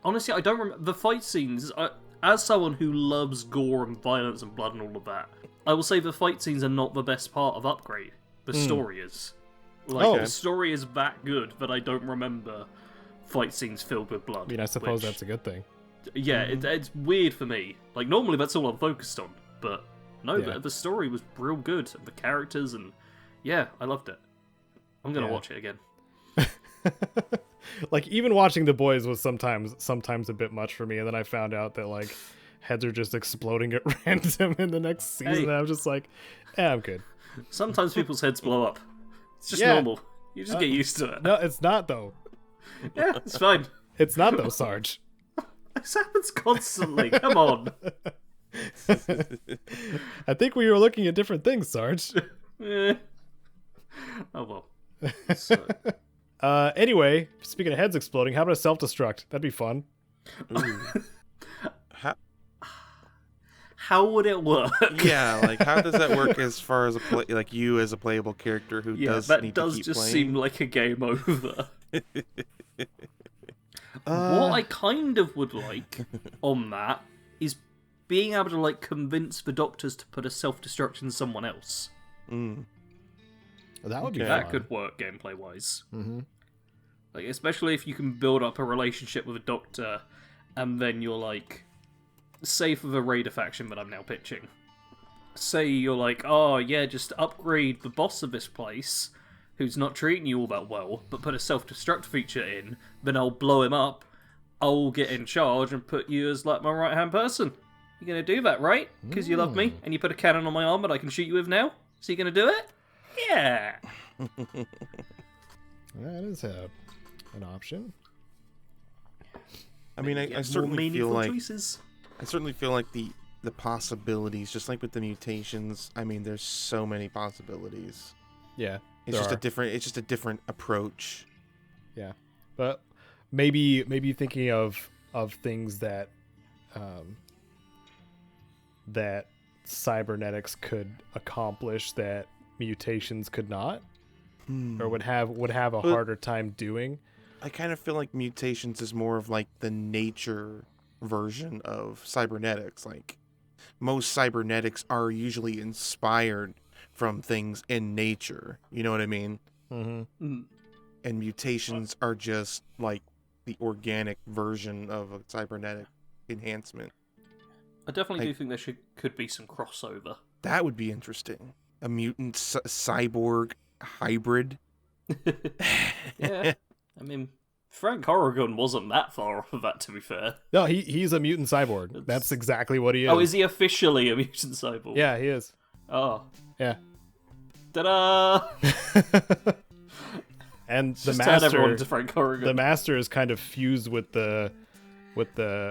Honestly, I don't remember. The fight scenes, as someone who loves gore and violence and blood and all of that, I will say the fight scenes are not the best part of Upgrade. The story is. The story is that good that I don't remember fight scenes filled with blood. I mean, I suppose that's a good thing. Yeah, it's weird for me. Like, normally that's all I'm focused on, but No, Yeah. the story was real good. The characters and yeah, I loved it. I'm gonna Yeah. watch it again. Like even watching The Boys was sometimes a bit much for me, and then I found out that like heads are just exploding at random in the next season. Hey. And I'm just like, yeah, I'm good. Sometimes people's heads blow up. It's just Yeah. normal. You just get used to it. No, it's not though. Yeah, it's fine. It's not though, Sarge. This happens constantly. Come on. I think we were looking at different things, Sarge. Eh. Oh well. So, Anyway, speaking of heads exploding, how about a self-destruct? That'd be fun. Ooh. How, how would it work? yeah, like how does that work as far as like you as a playable character who Yeah, does that need does to keep just playing? seem like a game over. What I kind of would like on that is being able to like convince the doctors to put a self-destruct in someone else. Mm. That would be Okay. fun. That could work gameplay wise. Mm-hmm. Like especially if you can build up a relationship with a doctor, and then you're like, say for the Raider faction that I'm now pitching. Say you're like, oh yeah, just upgrade the boss of this place, who's not treating you all that well, but put a self-destruct feature in, then I'll blow him up, I'll get in charge and put you as like my right-hand person. You're gonna do that, right? Because you love me, and you put a cannon on my arm that I can shoot you with now? So you're gonna do it? Yeah! That is an option. I mean, I More certainly feel meaningful like choices. the possibilities, just like with the mutations. I mean, there's so many possibilities. Yeah, It's just a different approach. Yeah, but maybe thinking of things that that cybernetics could accomplish that mutations could not, or would have a But- harder time doing. I kind of feel like mutations is more of like the nature version of cybernetics. Like most cybernetics are usually inspired from things in nature. You know what I mean? Mm-hmm. Mm. And mutations are just like the organic version of a cybernetic enhancement. I definitely do Like- think there could be some crossover. That would be interesting. A mutant cyborg hybrid. Yeah. I mean, Frank Horrigan wasn't that far off of that, to be fair. No, he's a mutant cyborg. That's exactly what he is. Oh, is he officially a mutant cyborg? Yeah, he is. Oh. Yeah. Ta-da! And the Just turn everyone master, to Frank Horrigan. the master is kind of fused with the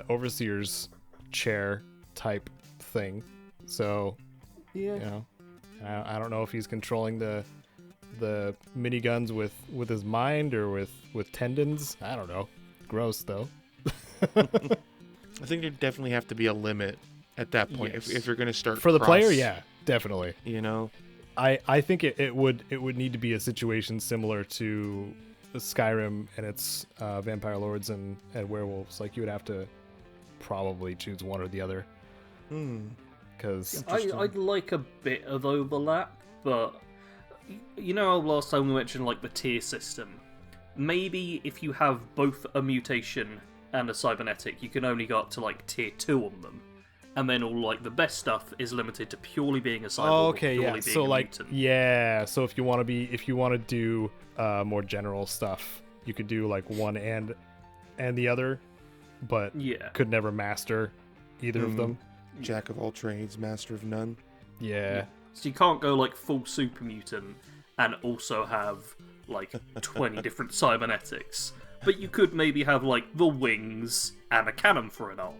overseer's chair type thing. So, Yeah. you know, I don't know if he's controlling the miniguns with his mind or with tendons. I don't know. Gross though. I think there definitely have to be a limit at that point Yes. if you're going to start For the player, cross, yeah, definitely. You know, I think it would need to be a situation similar to Skyrim and its vampire lords and werewolves. Like you would have to probably choose one or the other, because I'd like a bit of overlap, but you know, last time we mentioned like the tier system. Maybe if you have both a mutation and a cybernetic, you can only go up to like tier 2 on them, and then all like the best stuff is limited to purely being a cyborg. or okay, purely yeah. being So a like, mutant. yeah. So if you want to do more general stuff, you could do like one and the other, but Yeah. could never master either of them. jack of all trades, master of none. Yeah. So you can't go like full super mutant and also have like 20 different cybernetics. But you could maybe have like the wings and a cannon for an arm.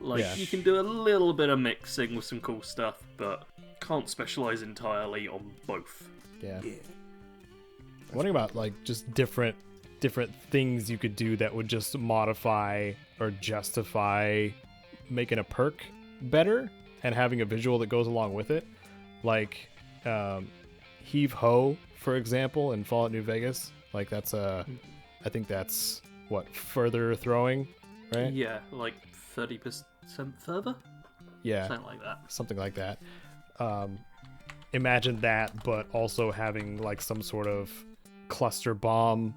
Like Yeah. you can do a little bit of mixing with some cool stuff, but can't specialize entirely on both. Yeah. Wondering about like just different things you could do that would just modify or justify making a perk better and having a visual that goes along with it. Like heave ho, for example, in Fallout New Vegas. Like that's I think that's what, further throwing, right? Yeah, like 30% further? Yeah. Something like that. Imagine that, but also having like some sort of cluster bomb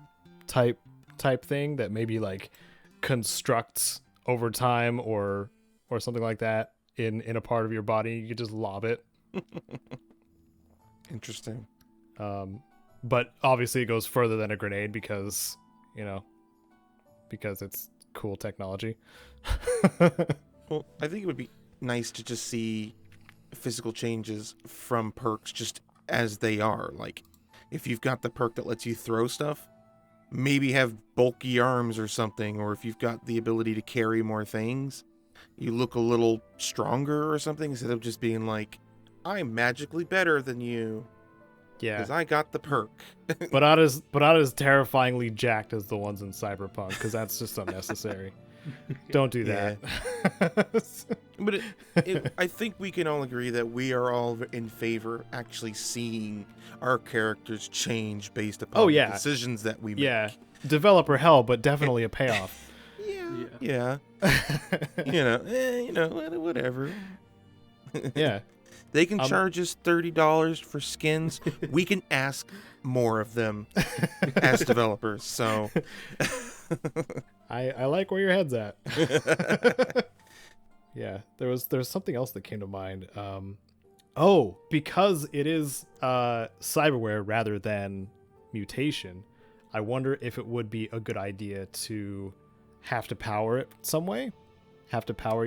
type thing that maybe like constructs over time or something like that. in a part of your body. You could just lob it. Interesting. But obviously it goes further than a grenade because it's cool technology. Well, I think it would be nice to just see physical changes from perks just as they are. Like, if you've got the perk that lets you throw stuff, maybe have bulky arms or something, or if you've got the ability to carry more things, you look a little stronger or something, instead of just being like, I'm magically better than you. Yeah. Because I got the perk. but not as terrifyingly jacked as the ones in Cyberpunk, because that's just unnecessary. Don't do that. But I think we can all agree that we are all in favor actually seeing our characters change based upon the decisions that we make. Yeah. Developer hell, but definitely a payoff. Yeah. Whatever. Yeah. They can charge us $30 for skins. We can ask more of them as developers. So I like where your head's at. Yeah, there's something else that came to mind. Because it is cyberware rather than mutation, I wonder if it would be a good idea to have to power it some way, have to power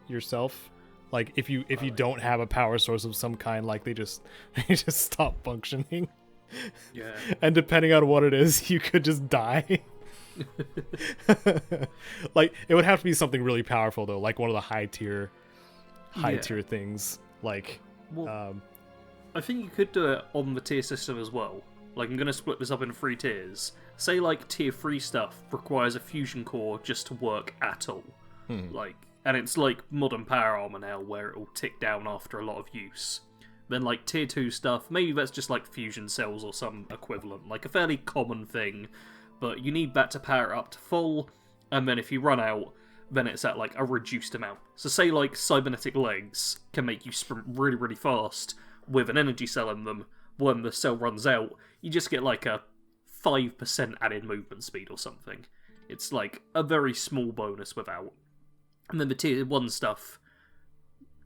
yourself. Like if you don't have a power source of some kind, like they just stop functioning. Yeah. And depending on what it is, you could just die. Like it would have to be something really powerful though, like one of the high tier things. Like I think you could do it on the tier system as well. Like, I'm gonna split this up into 3 tiers. Say like tier 3 stuff requires a fusion core just to work at all. And it's like modern power armor now, where it will tick down after a lot of use. Then like tier 2 stuff, maybe that's just like fusion cells or some equivalent, like a fairly common thing, but you need that to power up to full, and then if you run out, then it's at like a reduced amount. So say like cybernetic legs can make you sprint really, really fast with an energy cell in them. When the cell runs out, you just get like a 5% added movement speed or something. It's like a very small bonus without. And then the tier 1 stuff,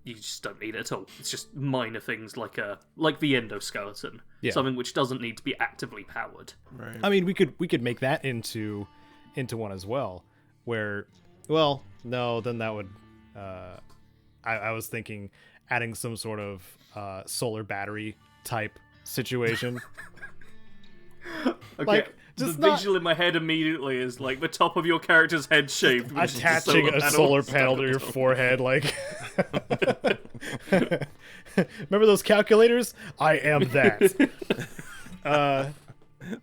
you just don't need it at all. It's just minor things like the endoskeleton, something which doesn't need to be actively powered. Right. I mean, we could make that into one as well. Where, well, no, then that would. I was thinking adding some sort of solar battery type situation. Okay. Like, the visual in my head immediately is like the top of your character's head shaved, attaching a solar panel to your forehead. Like, remember those calculators? I am that.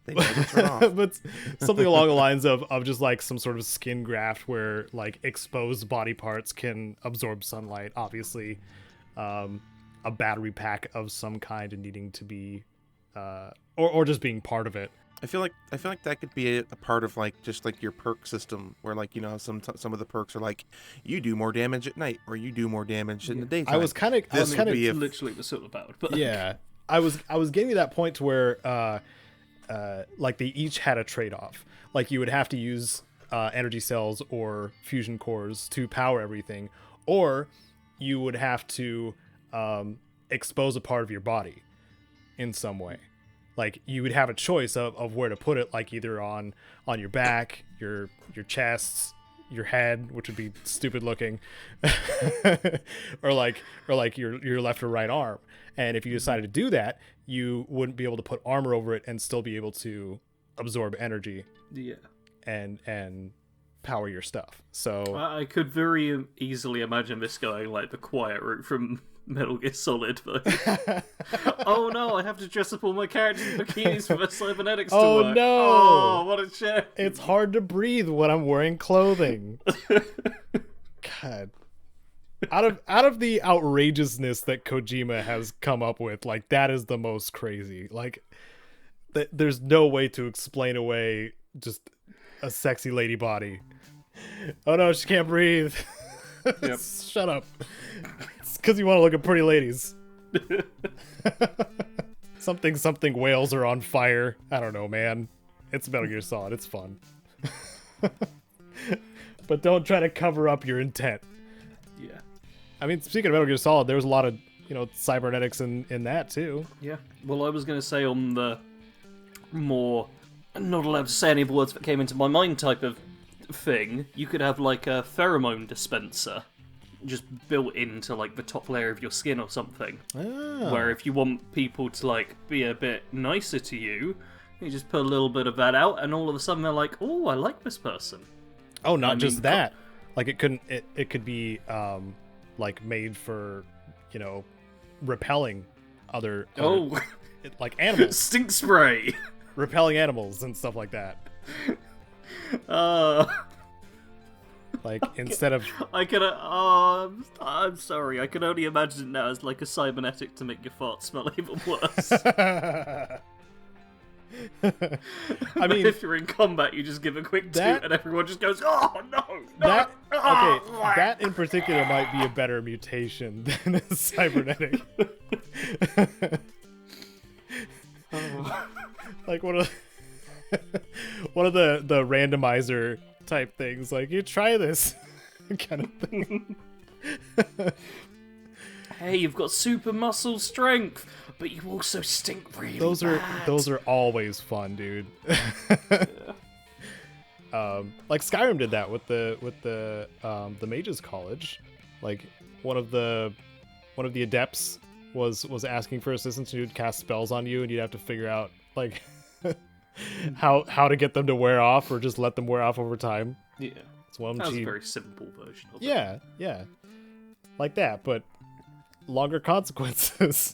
They never turn off. But something along the lines of just like some sort of skin graft where like exposed body parts can absorb sunlight. Obviously, a battery pack of some kind and needing to be, or just being part of it. I feel like that could be a part of like just like your perk system, where like some of the perks are like you do more damage at night or you do more damage in the daytime. I was kind of literally the sort of about, but yeah, I was getting to that point to where like they each had a trade-off. Like you would have to use energy cells or fusion cores to power everything, or you would have to expose a part of your body in some way. Like you would have a choice of where to put it, like either on your back, your chest, your head, which would be stupid looking, or like your left or right arm. And if you decided to do that, you wouldn't be able to put armor over it and still be able to absorb energy. Yeah. And power your stuff. So I could very easily imagine this going like the quiet route from Metal Gear Solid, but oh no, I have to dress up all my characters in bikinis for the cybernetics to work. Oh no! Oh, what a shame. It's hard to breathe when I'm wearing clothing. God. Out of the outrageousness that Kojima has come up with, like that is the most crazy. Like there's no way to explain away just a sexy lady body. Oh no, she can't breathe. Yep. Shut up. It's because you want to look at pretty ladies. something whales are on fire. I don't know, man. It's Metal Gear Solid. It's fun. But don't try to cover up your intent. Yeah. I mean, speaking of Metal Gear Solid, there was a lot of, cybernetics in that too. Yeah. Well, I was going to say on the more not allowed to say any of the words that came into my mind type of thing, you could have like a pheromone dispenser just built into like the top layer of your skin or something. Ah. Where if you want people to like be a bit nicer to you, you just put a little bit of that out, and all of a sudden they're like, "Oh, I like this person." Oh, not just that. Like it could be like made for, repelling other like animals. Stink spray. Repelling animals and stuff like that. Like instead of I'm sorry. I can only imagine it now as like a cybernetic to make your fart smell even worse. I mean, if you're in combat, you just give a quick toot, and everyone just goes, "Oh no!" That in particular might be a better mutation than a cybernetic. Like one of the randomizer type things, like you try this kind of thing. Hey, you've got super muscle strength, but you also stink really bad. Those are always fun, dude. Like Skyrim did that with the Mages College. Like one of the adepts was asking for assistance, and he would cast spells on you, and you'd have to figure out like how to get them to wear off, or just let them wear off over time. Yeah, it's one. That was a very simple version of it. Yeah, like that, but longer consequences.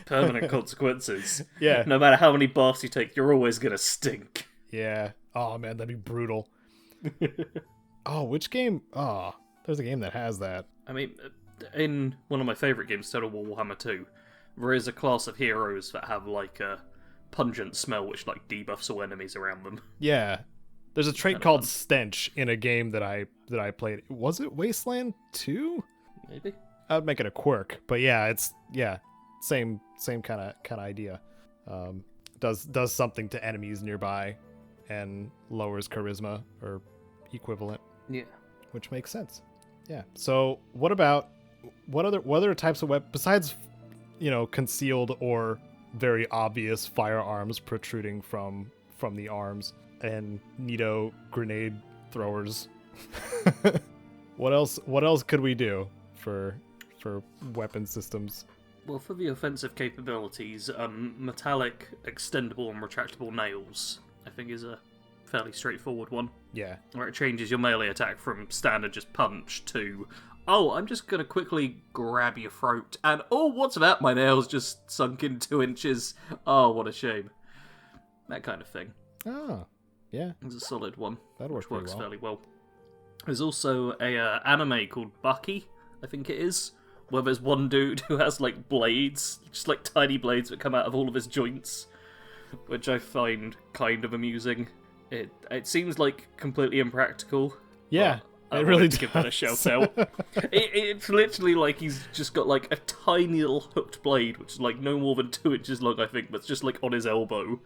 Permanent consequences. Yeah. No matter how many baths you take, you're always gonna stink. Yeah. Oh man, that'd be brutal. Oh, which game? Oh, there's a game that has that. I mean, in one of my favourite games, Total War Warhammer 2, there is a class of heroes that have like a pungent smell which like debuffs all enemies around them. Yeah. There's a trait called Stench in a game that I played. Was it Wasteland 2? Maybe. I would make it a quirk, but yeah, it's same kind of idea. Does something to enemies nearby, and lowers charisma or equivalent. Yeah, which makes sense. Yeah. So what other types of weapons besides concealed or very obvious firearms protruding from the arms and Nito grenade throwers? What else could we do for weapon systems? Well, for the offensive capabilities, metallic, extendable, and retractable nails, I think, is a fairly straightforward one. Yeah. Where it changes your melee attack from standard just punch to, oh, I'm just going to quickly grab your throat, and oh, what's that? My nail's just sunk in 2 inches. Oh, what a shame. That kind of thing. Oh, yeah. It's a solid one. That works fairly well. There's also a anime called Bucky, I think it is, where there's one dude who has like blades, just like tiny blades that come out of all of his joints, which I find kind of amusing. It seems like completely impractical. Yeah, I it really does. Give that a shout out. It's literally like he's just got like a tiny little hooked blade, which is like no more than 2 inches long, I think, but it's just like on his elbow.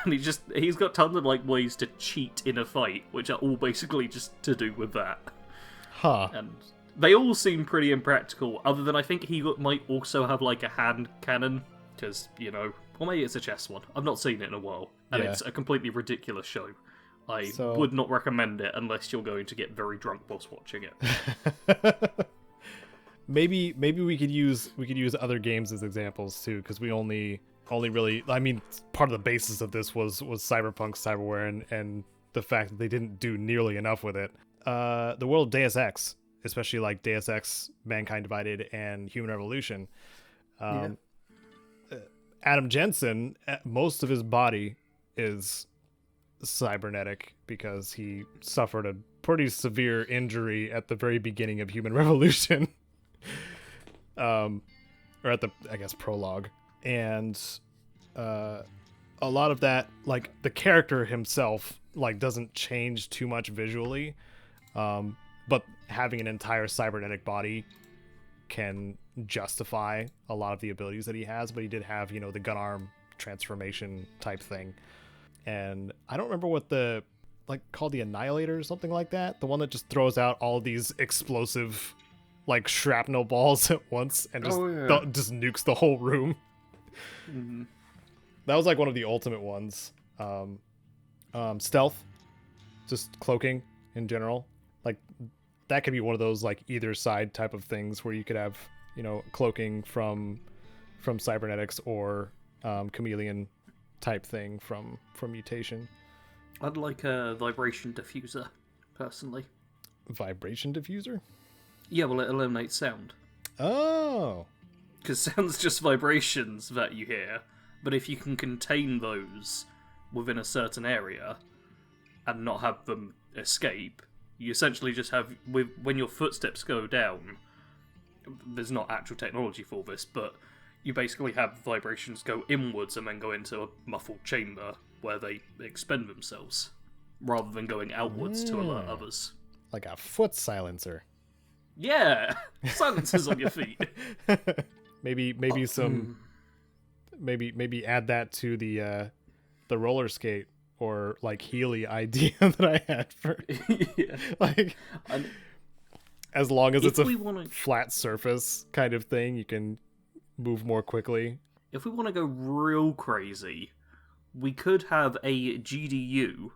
And he's got tons of like ways to cheat in a fight, which are all basically just to do with that. Huh. And they all seem pretty impractical, other than I think he might also have like a hand cannon, because, or maybe it's a chess one. I've not seen it in a while, and it's a completely ridiculous show. I would not recommend it unless you're going to get very drunk whilst watching it. Maybe we could use other games as examples too, because we only really, I mean, part of the basis of this was Cyberpunk, Cyberware, and the fact that they didn't do nearly enough with it. The world of Deus Ex, especially like Deus Ex, Mankind Divided, and Human Revolution. Adam Jensen, most of his body is cybernetic because he suffered a pretty severe injury at the very beginning of Human Revolution. Or at the, I guess, prologue. And a lot of that, like, the character himself, like, doesn't change too much visually. But having an entire cybernetic body can justify a lot of the abilities that he has. But he did have, the gun arm transformation type thing. And I don't remember what the, like, called the Annihilator or something like that. The one that just throws out all these explosive like shrapnel balls at once and just just nukes the whole room. Mm-hmm. That was like one of the ultimate ones. Stealth, just cloaking in general, like that could be one of those like either side type of things where you could have, you know, cloaking from cybernetics or chameleon type thing from mutation. I'd like a vibration diffuser, personally. Vibration diffuser? Yeah, well, it eliminates sound. Oh. Because sound's just vibrations that you hear, but if you can contain those within a certain area and not have them escape, you essentially just have, when your footsteps go down, there's not actual technology for this, but you basically have vibrations go inwards and then go into a muffled chamber where they expend themselves, rather than going outwards to alert others. Like a foot silencer. Yeah! Silencers on your feet. Maybe some... Maybe add that to the roller skate or like Healy idea that I had for... Yeah. Like... As long as it's a wanna... flat surface kind of thing, you can move more quickly. If we want to go real crazy, we could have a GDU,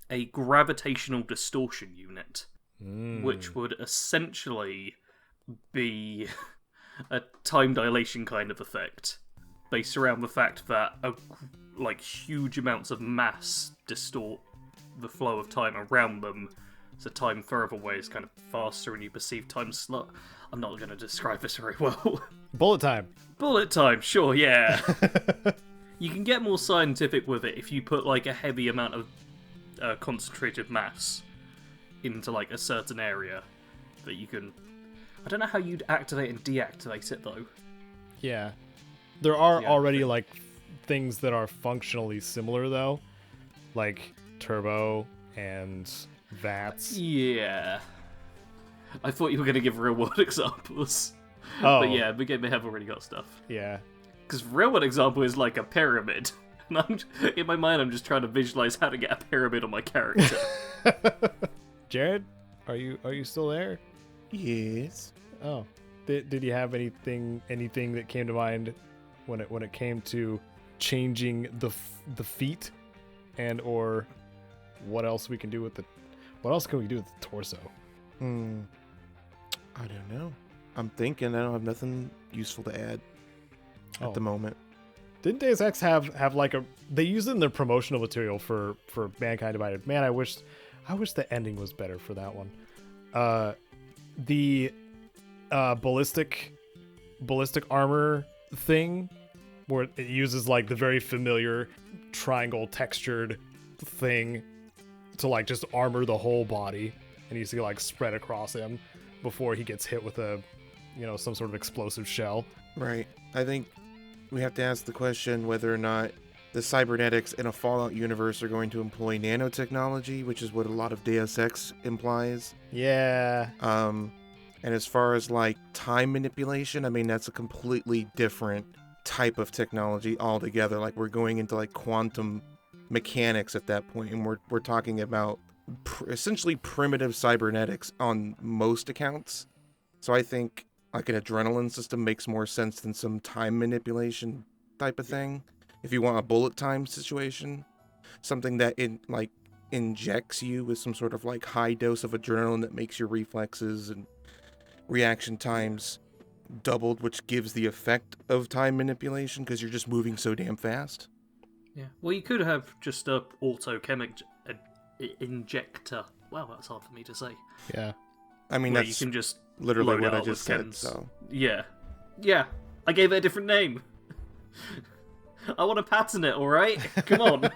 a gravitational distortion unit, which would essentially be a time dilation kind of effect, based around the fact that huge amounts of mass distort the flow of time around them, so time further away is kind of faster and you perceive time slow. I'm not going to describe this very well. Bullet time. Bullet time, sure, yeah. You can get more scientific with it if you put like a heavy amount of concentrated mass into like a certain area that you can... I don't know how you'd activate and deactivate it though. Yeah. There are already like things that are functionally similar though, like turbo and VATS. Yeah. I thought you were going to give real world examples. Oh. But yeah, the game may have already got stuff. Yeah. Because real world example is like a pyramid. And in my mind, I'm just trying to visualize how to get a pyramid on my character. Jared, are you still there? Yes. Oh. Did you have anything that came to mind when it came to changing the feet, and or what else we can do with the torso? I don't know. I'm thinking I don't have nothing useful to add at the moment. Didn't Deus Ex have like they used it in their promotional material for Mankind Divided? Man, I wish the ending was better for that one. The ballistic armor thing, where it uses like the very familiar triangle textured thing to like just armor the whole body, and you see like spread across him before he gets hit with some sort of explosive shell. Right. I think we have to ask the question whether or not the cybernetics in a Fallout universe are going to employ nanotechnology, which is what a lot of Deus Ex implies. Yeah. And as far as like time manipulation, I mean, that's a completely different type of technology altogether. Like we're going into like quantum mechanics at that point, and we're talking about essentially primitive cybernetics on most accounts. So I think like an adrenaline system makes more sense than some time manipulation type of thing. If you want a bullet time situation, something that injects you with some sort of like high dose of adrenaline that makes your reflexes and reaction times doubled, which gives the effect of time manipulation because you're just moving so damn fast. Yeah. Well, you could have just a autochemic injector. Wow, that's hard for me to say. Yeah. I mean, where that's you can just literally load what it I up just with said. chems. So yeah. I gave it a different name. I want to patent it. All right, come on.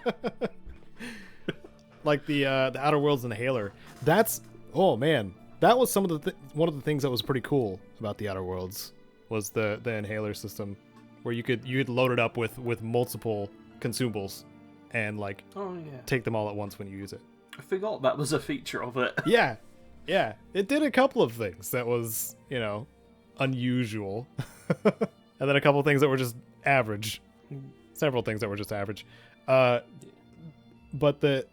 Like the Outer Worlds Inhaler. That's that was some of one of the things that was pretty cool about the Outer Worlds was the inhaler system, where you could load it up with multiple consumables and like take them all at once when you use it. I forgot that was a feature of it. Yeah, it did a couple of things that was unusual, and then a couple of things that were just average. Several things that were just average. But the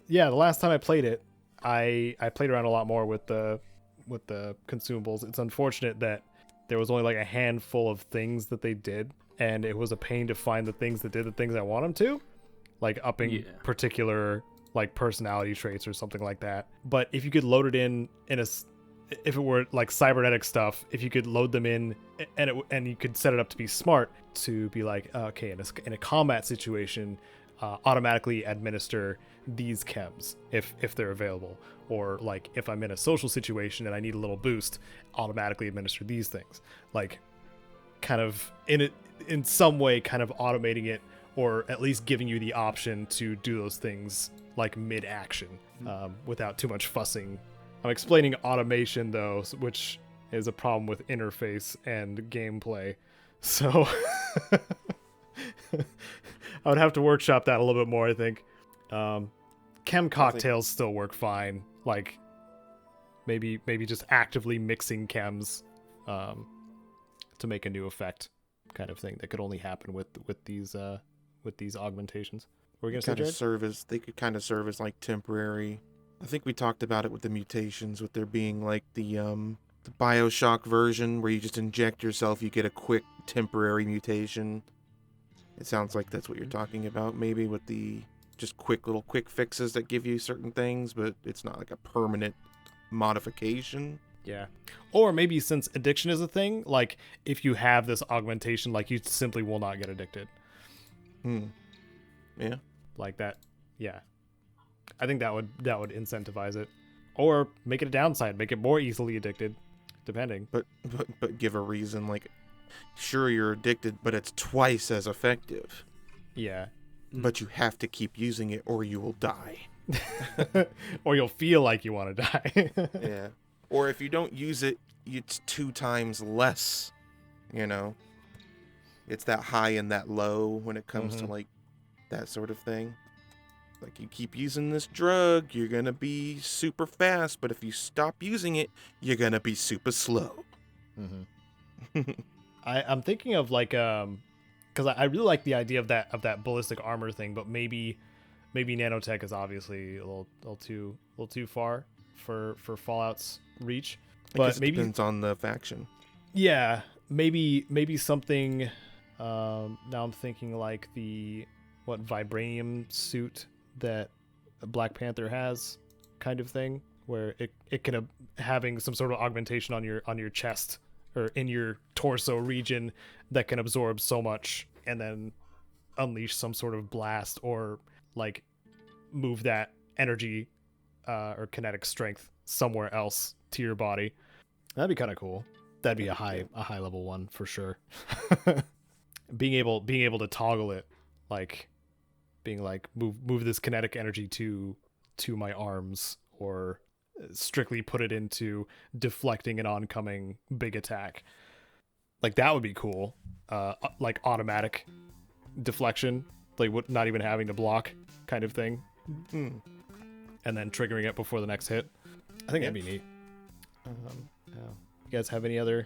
last time I played it, I played around a lot more with the the consumables. It's unfortunate that there was only like a handful of things that they did, and it was a pain to find the things that did the things I want them to, like upping particular like personality traits or something like that. But if you could load it in if it were like Cybernetics stuff, if you could load them in and you could set it up to be smart, to be like, okay, in a combat situation, automatically administer these chems if they're available, or like if I'm in a social situation and I need a little boost, automatically administer these things, like kind of in some way kind of automating it, or at least giving you the option to do those things like mid-action without too much fussing. I'm explaining automation though, which is a problem with interface and gameplay, so I would have to workshop that a little bit more, I think. Chem cocktails still work fine, like maybe just actively mixing chems to make a new effect, kind of thing that could only happen with these augmentations. We're gonna they could kind of serve as like temporary. I think we talked about it with the mutations, with there being like the BioShock version where you just inject yourself, you get a quick temporary mutation. It sounds like that's what you're talking about, maybe, with the just quick fixes that give you certain things, but it's not like a permanent modification. Yeah. Or maybe since addiction is a thing, like if you have this augmentation, like you simply will not get addicted. Yeah. Like that. Yeah. I think that would incentivize it, or make it a downside, make it more easily addicted, depending. But give a reason, like, sure, you're addicted, but it's twice as effective. Yeah. But you have to keep using it, or you will die. Or you'll feel like you want to die. Yeah. Or if you don't use it, it's 2 times less. You know, it's that high and that low when it comes to like that sort of thing. Like, you keep using this drug, you're gonna be super fast, but if you stop using it, you're gonna be super slow. I'm thinking of like because I really like the idea of that ballistic armor thing, but maybe nanotech is obviously a little too far for Fallout's reach. But maybe depends on the faction. Yeah, maybe something. Now I'm thinking like the vibranium suit that Black Panther has, kind of thing, where it can having some sort of augmentation on your chest or in your torso region that can absorb so much and then unleash some sort of blast, or like move that energy or kinetic strength somewhere else to your body. That'd be kind of cool. That'd be a high level one for sure. being able to toggle it, like being like move this kinetic energy to my arms, or strictly put it into deflecting an oncoming big attack. Like that would be cool. Like automatic deflection, like not even having to block, kind of thing. And then triggering it before the next hit. I think that'd be neat. You guys have any other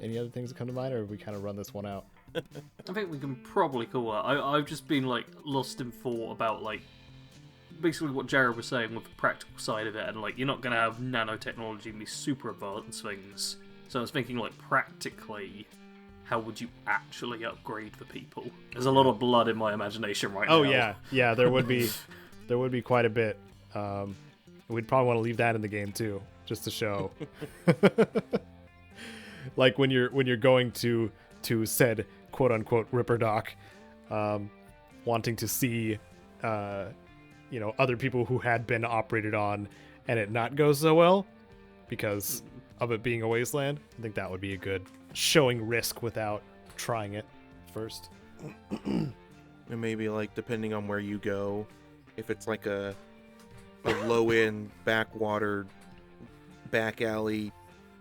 things that come to mind, or have we kind of run this one out? I think we can probably call that. I've just been like lost in thought about like basically what Jared was saying with the practical side of it, and like you're not going to have nanotechnology and these super advanced things. So I was thinking like practically, how would you actually upgrade the people? There's a lot of blood in my imagination right now. Oh yeah, there would be quite a bit. We'd probably want to leave that in the game too, just to show. Like when you're going to said quote unquote Ripper Doc, wanting to see other people who had been operated on and it not go so well because of it being a wasteland. I think that would be a good showing risk without trying it first. And maybe like depending on where you go, if it's like a low end backwater back alley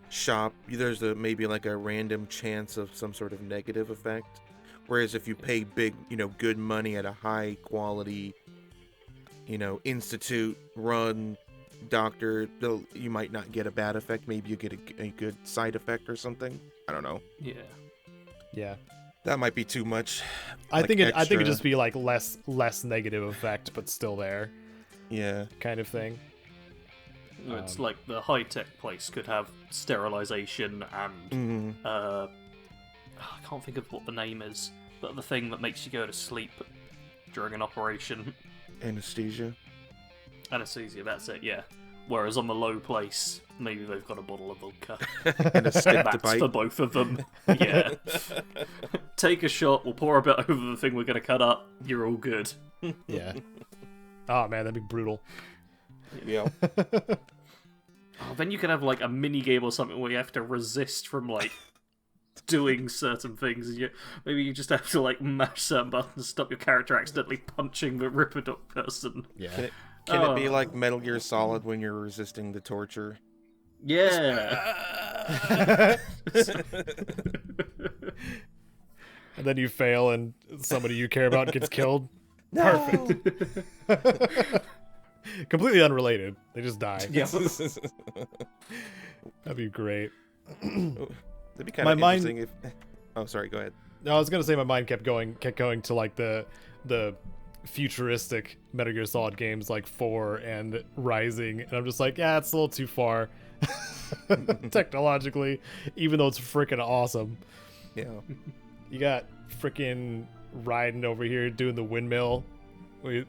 shop, there's maybe like a random chance of some sort of negative effect. Whereas if you pay big, good money at a high quality, institute run doctor, you might not get a bad effect. Maybe you get a good side effect or something. I don't know. Yeah. That might be too much. I think it'd just be like less negative effect, but still there. Yeah. Kind of thing. It's like the high-tech place could have sterilization and I can't think of what the name is, but the thing that makes you go to sleep during an operation. Anesthesia. Anesthesia, that's it, yeah. Whereas on the low place, maybe they've got a bottle of vodka. And a stick to That's bite. for both of them. Yeah. Take a shot, we'll pour a bit over the thing we're going to cut up, you're all good. Yeah. Oh man, that'd be brutal. Yeah. Oh, then you could have like a mini game or something where you have to resist from like doing certain things, and maybe you just have to like mash certain buttons to stop your character accidentally punching the Ripper Dog person. Yeah. Can it be like Metal Gear Solid when you're resisting the torture? Yeah. And then you fail, and somebody you care about gets killed. No! Perfect. Completely unrelated. They just die. Yeah. That'd be great. That'd be kind My of mind- interesting if... Oh, sorry, go ahead. No, I was gonna say my mind kept going to like the futuristic Metal Gear Solid games like 4 and Rising, and I'm just like, yeah, it's a little too far technologically, even though it's freaking awesome. Yeah. You got freaking Raiden over here doing the windmill when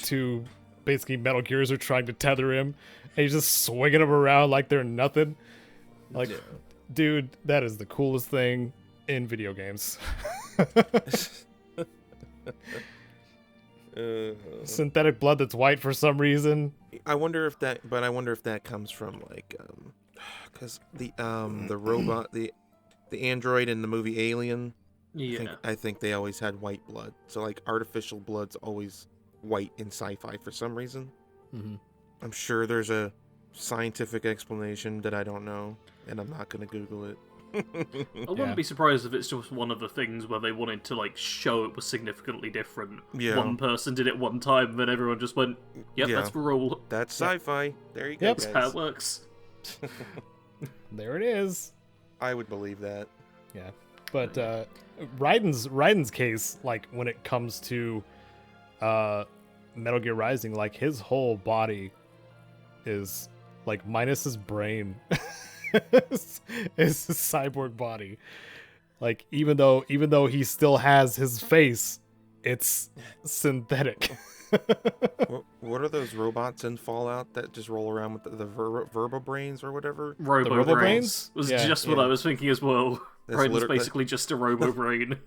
two basically Metal Gears are trying to tether him, and he's just swinging them around like they're nothing. Like, dude, that is the coolest thing in video games. Synthetic blood that's white for some reason. I wonder if that comes from like because the robot, the android in the movie Alien. Yeah. I think they always had white blood. So like artificial blood's always white in sci-fi for some reason. Mm-hmm. I'm sure there's a scientific explanation that I don't know, and I'm not gonna Google it. I wouldn't be surprised if it's just one of the things where they wanted to like show it was significantly different. Yeah. One person did it one time, and then everyone just went, "Yep, Yeah. that's the rule. That's sci-fi. There you go. Yep. That's Guys. how it works." There it is. I would believe that. Yeah, but Raiden's case, like when it comes to Metal Gear Rising, like his whole body is like minus his brain. is his cyborg body. Like even though he still has his face, it's synthetic. What are those robots in Fallout that just roll around with the verba brains or whatever? Robo Brains? Brains was Yeah, just what yeah. I was thinking as well. That's Raiden's literally- basically just a Robo Brain.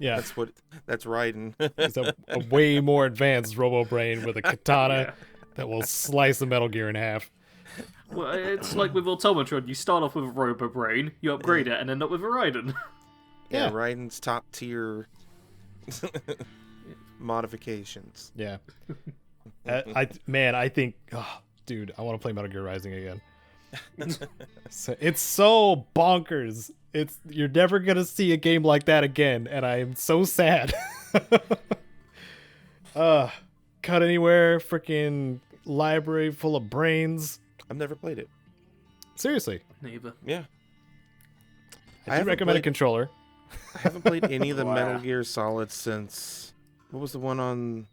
Yeah, That's Raiden. it's a way more advanced Robo Brain with a katana Yeah. that will slice a Metal Gear in half. Well, it's like with Automatron. You start off with a Robo Brain, you upgrade it, and end up with a Raiden. Yeah, Yeah. Raiden's top tier modifications. Yeah. I think, oh, dude, I want to play Metal Gear Rising again. It's so bonkers. You're never gonna see a game like that again, and I am so sad. Cut anywhere, freaking library full of brains. I've never played it. Seriously, Neither. Yeah. I do haven't recommend a played- controller. I haven't played any of the Wow. Metal Gear Solid since what was the one on?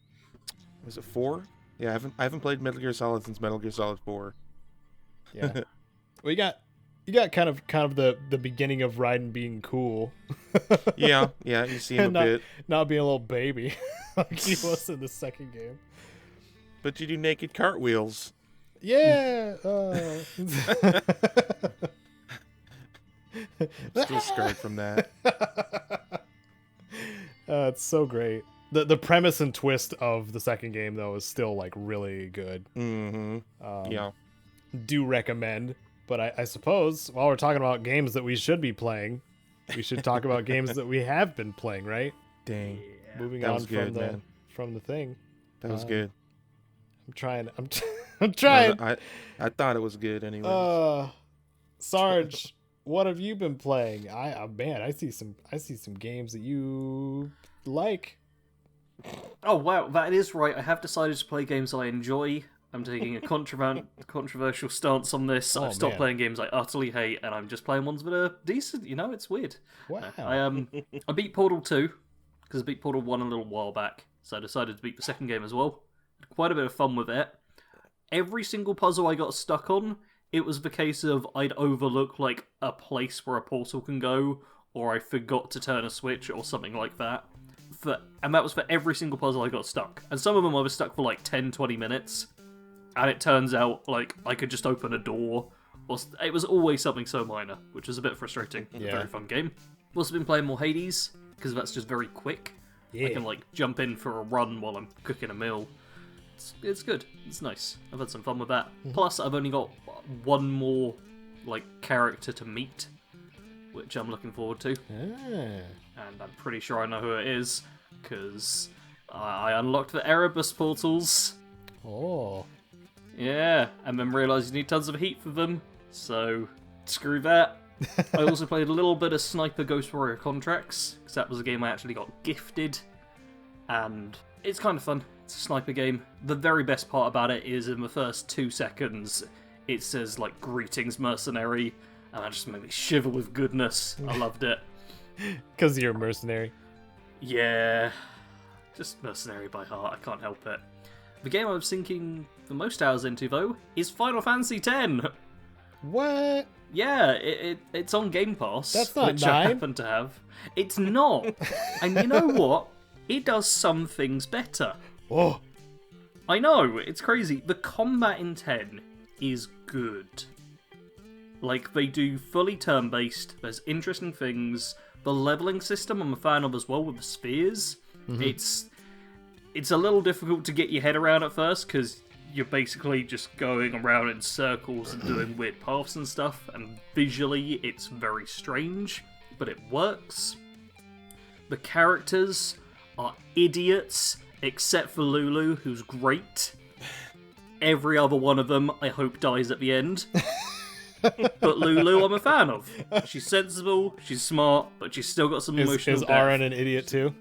Was it 4? Yeah, I haven't played Metal Gear Solid since Metal Gear Solid 4. Yeah. Well, you got kind of the beginning of Raiden being cool. Yeah, you see him a bit, Not being a little baby like he was in the second game. but you do naked cartwheels. Yeah. I'm still scarred from that. It's so great. The premise and twist of the second game though is still like really good. Mm-hmm. Yeah. Do recommend. But I suppose while we're talking about games that we should be playing, we should talk about games that we have been playing, right? Dang. Moving That on was good, man. from the thing. That was good. I'm trying. I'm trying. I thought it was good anyway. Sarge, what have you been playing? I see some games that you like. Oh wow, that is right. I have decided to play games I enjoy. I'm taking a controversial stance on this. Oh, I've stopped man. playing games I utterly hate, and I'm just playing ones that are decent. You know, it's weird. Wow. I beat Portal 2 because I beat Portal 1 a little while back, so I decided to beat the second game as well. Had quite a bit of fun with it, every single puzzle I got stuck on, it was the case of I'd overlook like a place where a portal can go, or I forgot to turn a switch or something like that. And that was for every single puzzle I got stuck. And some of them I was stuck for like 10, 20 minutes. And it turns out like I could just open a door. Or it was always something so minor, which was a bit frustrating. Yeah. A very fun game. I've also been playing more Hades, because that's just very quick. Yeah. I can like jump in for a run while I'm cooking a meal. It's good. It's nice. I've had some fun with that. Plus, I've only got one more like character to meet, which I'm looking forward to. And I'm pretty sure I know who it is, because I unlocked the Erebus portals. Oh. Yeah, and then realised you need tons of heat for them, so screw that. I also played a little bit of Sniper Ghost Warrior Contracts, because that was a game I actually got gifted, and it's kind of fun. It's a sniper game. The very best part about it is in the first 2 seconds, it says, like, greetings, mercenary, and that just made me shiver with goodness. I loved it. Because you're a mercenary? Yeah. Just mercenary by heart, I can't help it. The game I was sinking the most hours into, though, is Final Fantasy X. What? Yeah, it's on Game Pass. That's not which 9. I happen to have. It's not. And you know what? It does some things better. Oh. I know, it's crazy. The combat in 10 is good. Like, they do fully turn-based, there's interesting things. The leveling system I'm a fan of as well with the spheres. It's a little difficult to get your head around at first, because you're basically just going around in circles and doing weird paths and stuff, and visually it's very strange, but it works. The characters are idiots, except for Lulu, who's great. Every other one of them, I hope, dies at the end. But Lulu, I'm a fan of. She's sensible, she's smart, but she's still got some emotional Is depth. Aaron an idiot too?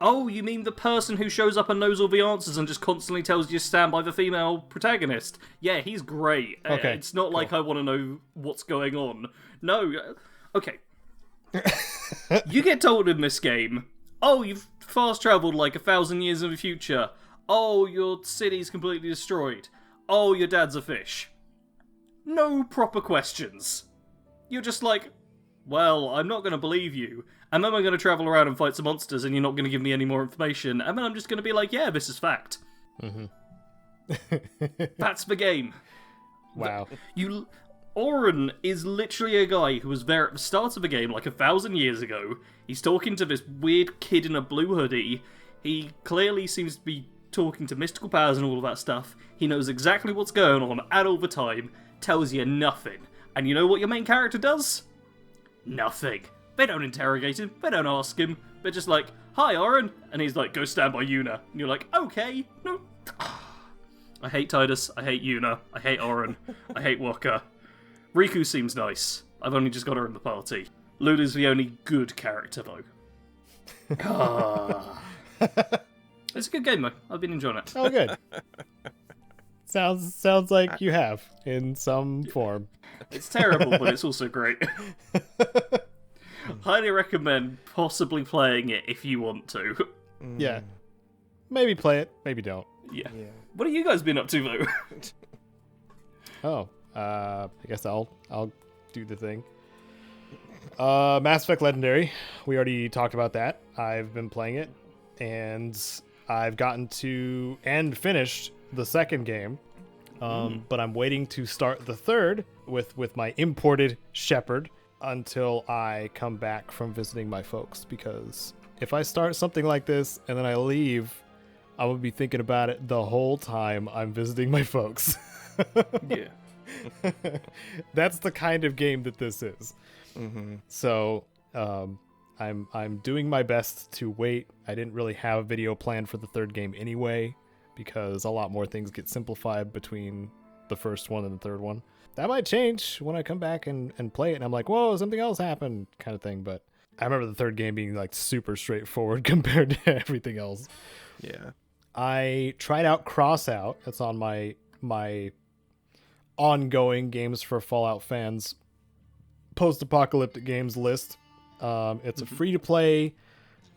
Oh, you mean the person who shows up and knows all the answers and just constantly tells you to stand by the female protagonist? Yeah, he's great. Okay, It's not like I want to know what's going on. No. Okay. You get told in this game, oh, you've fast-travelled like 1,000 years in the future. Oh, your city's completely destroyed. Oh, your dad's a fish. No proper questions. You're just like, well, I'm not going to believe you. And then I'm going to travel around and fight some monsters and you're not going to give me any more information. And then I'm just going to be like, yeah, this is fact. That's the game. Wow. Oren is literally a guy who was there at the start of the game like 1,000 years ago. He's talking to this weird kid in a blue hoodie. He clearly seems to be talking to mystical powers and all of that stuff. He knows exactly what's going on at all the time. Tells you nothing. And you know what your main character does? Nothing. They don't interrogate him. They don't ask him. They're just like, hi, Oren. And he's like, go stand by Yuna. And you're like, okay. No. I hate Titus. I hate Yuna. I hate Oren. I hate Waka. Riku seems nice. I've only just got her in the party. Lulu's the only good character, though. It's a good game, though. I've been enjoying it. Oh, good. Sounds like you have, in some form. It's terrible, but it's also great. Highly recommend possibly playing it if you want to. Yeah. Maybe play it, maybe don't. Yeah. What have you guys been up to, though? Oh, I guess I'll do the thing. Mass Effect Legendary. We already talked about that. I've been playing it, and I've gotten to and finished the second game. But I'm waiting to start the third with my imported Shepherd until I come back from visiting my folks, because if I start something like this and then I leave, I will be thinking about it the whole time I'm visiting my folks. Yeah. That's the kind of game that this is. So I'm doing my best to wait. I didn't really have a video planned for the third game anyway, because a lot more things get simplified between the first one and the third one. That might change when I come back and play it, and I'm like, whoa, something else happened, kind of thing. But I remember the third game being like super straightforward compared to everything else. Yeah. I tried out Crossout. That's on my ongoing games for Fallout fans post-apocalyptic games list. It's a free-to-play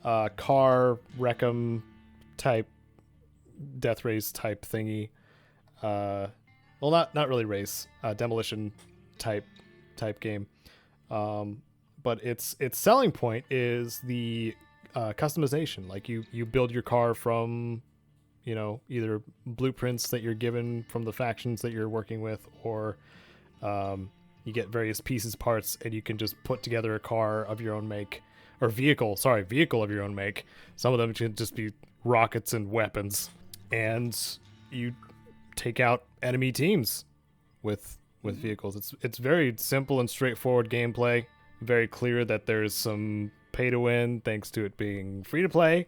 car wreck 'em type death race type thingy. well, not really race, demolition type game. But its selling point is the customization. Like you build your car from, either blueprints that you're given from the factions that you're working with, or you get various pieces, parts, and you can just put together a car of your own make, or vehicle of your own make. Some of them can just be rockets and weapons, and you take out enemy teams with vehicles. It's very simple and straightforward gameplay. Very clear that there's some pay to win thanks to it being free to play.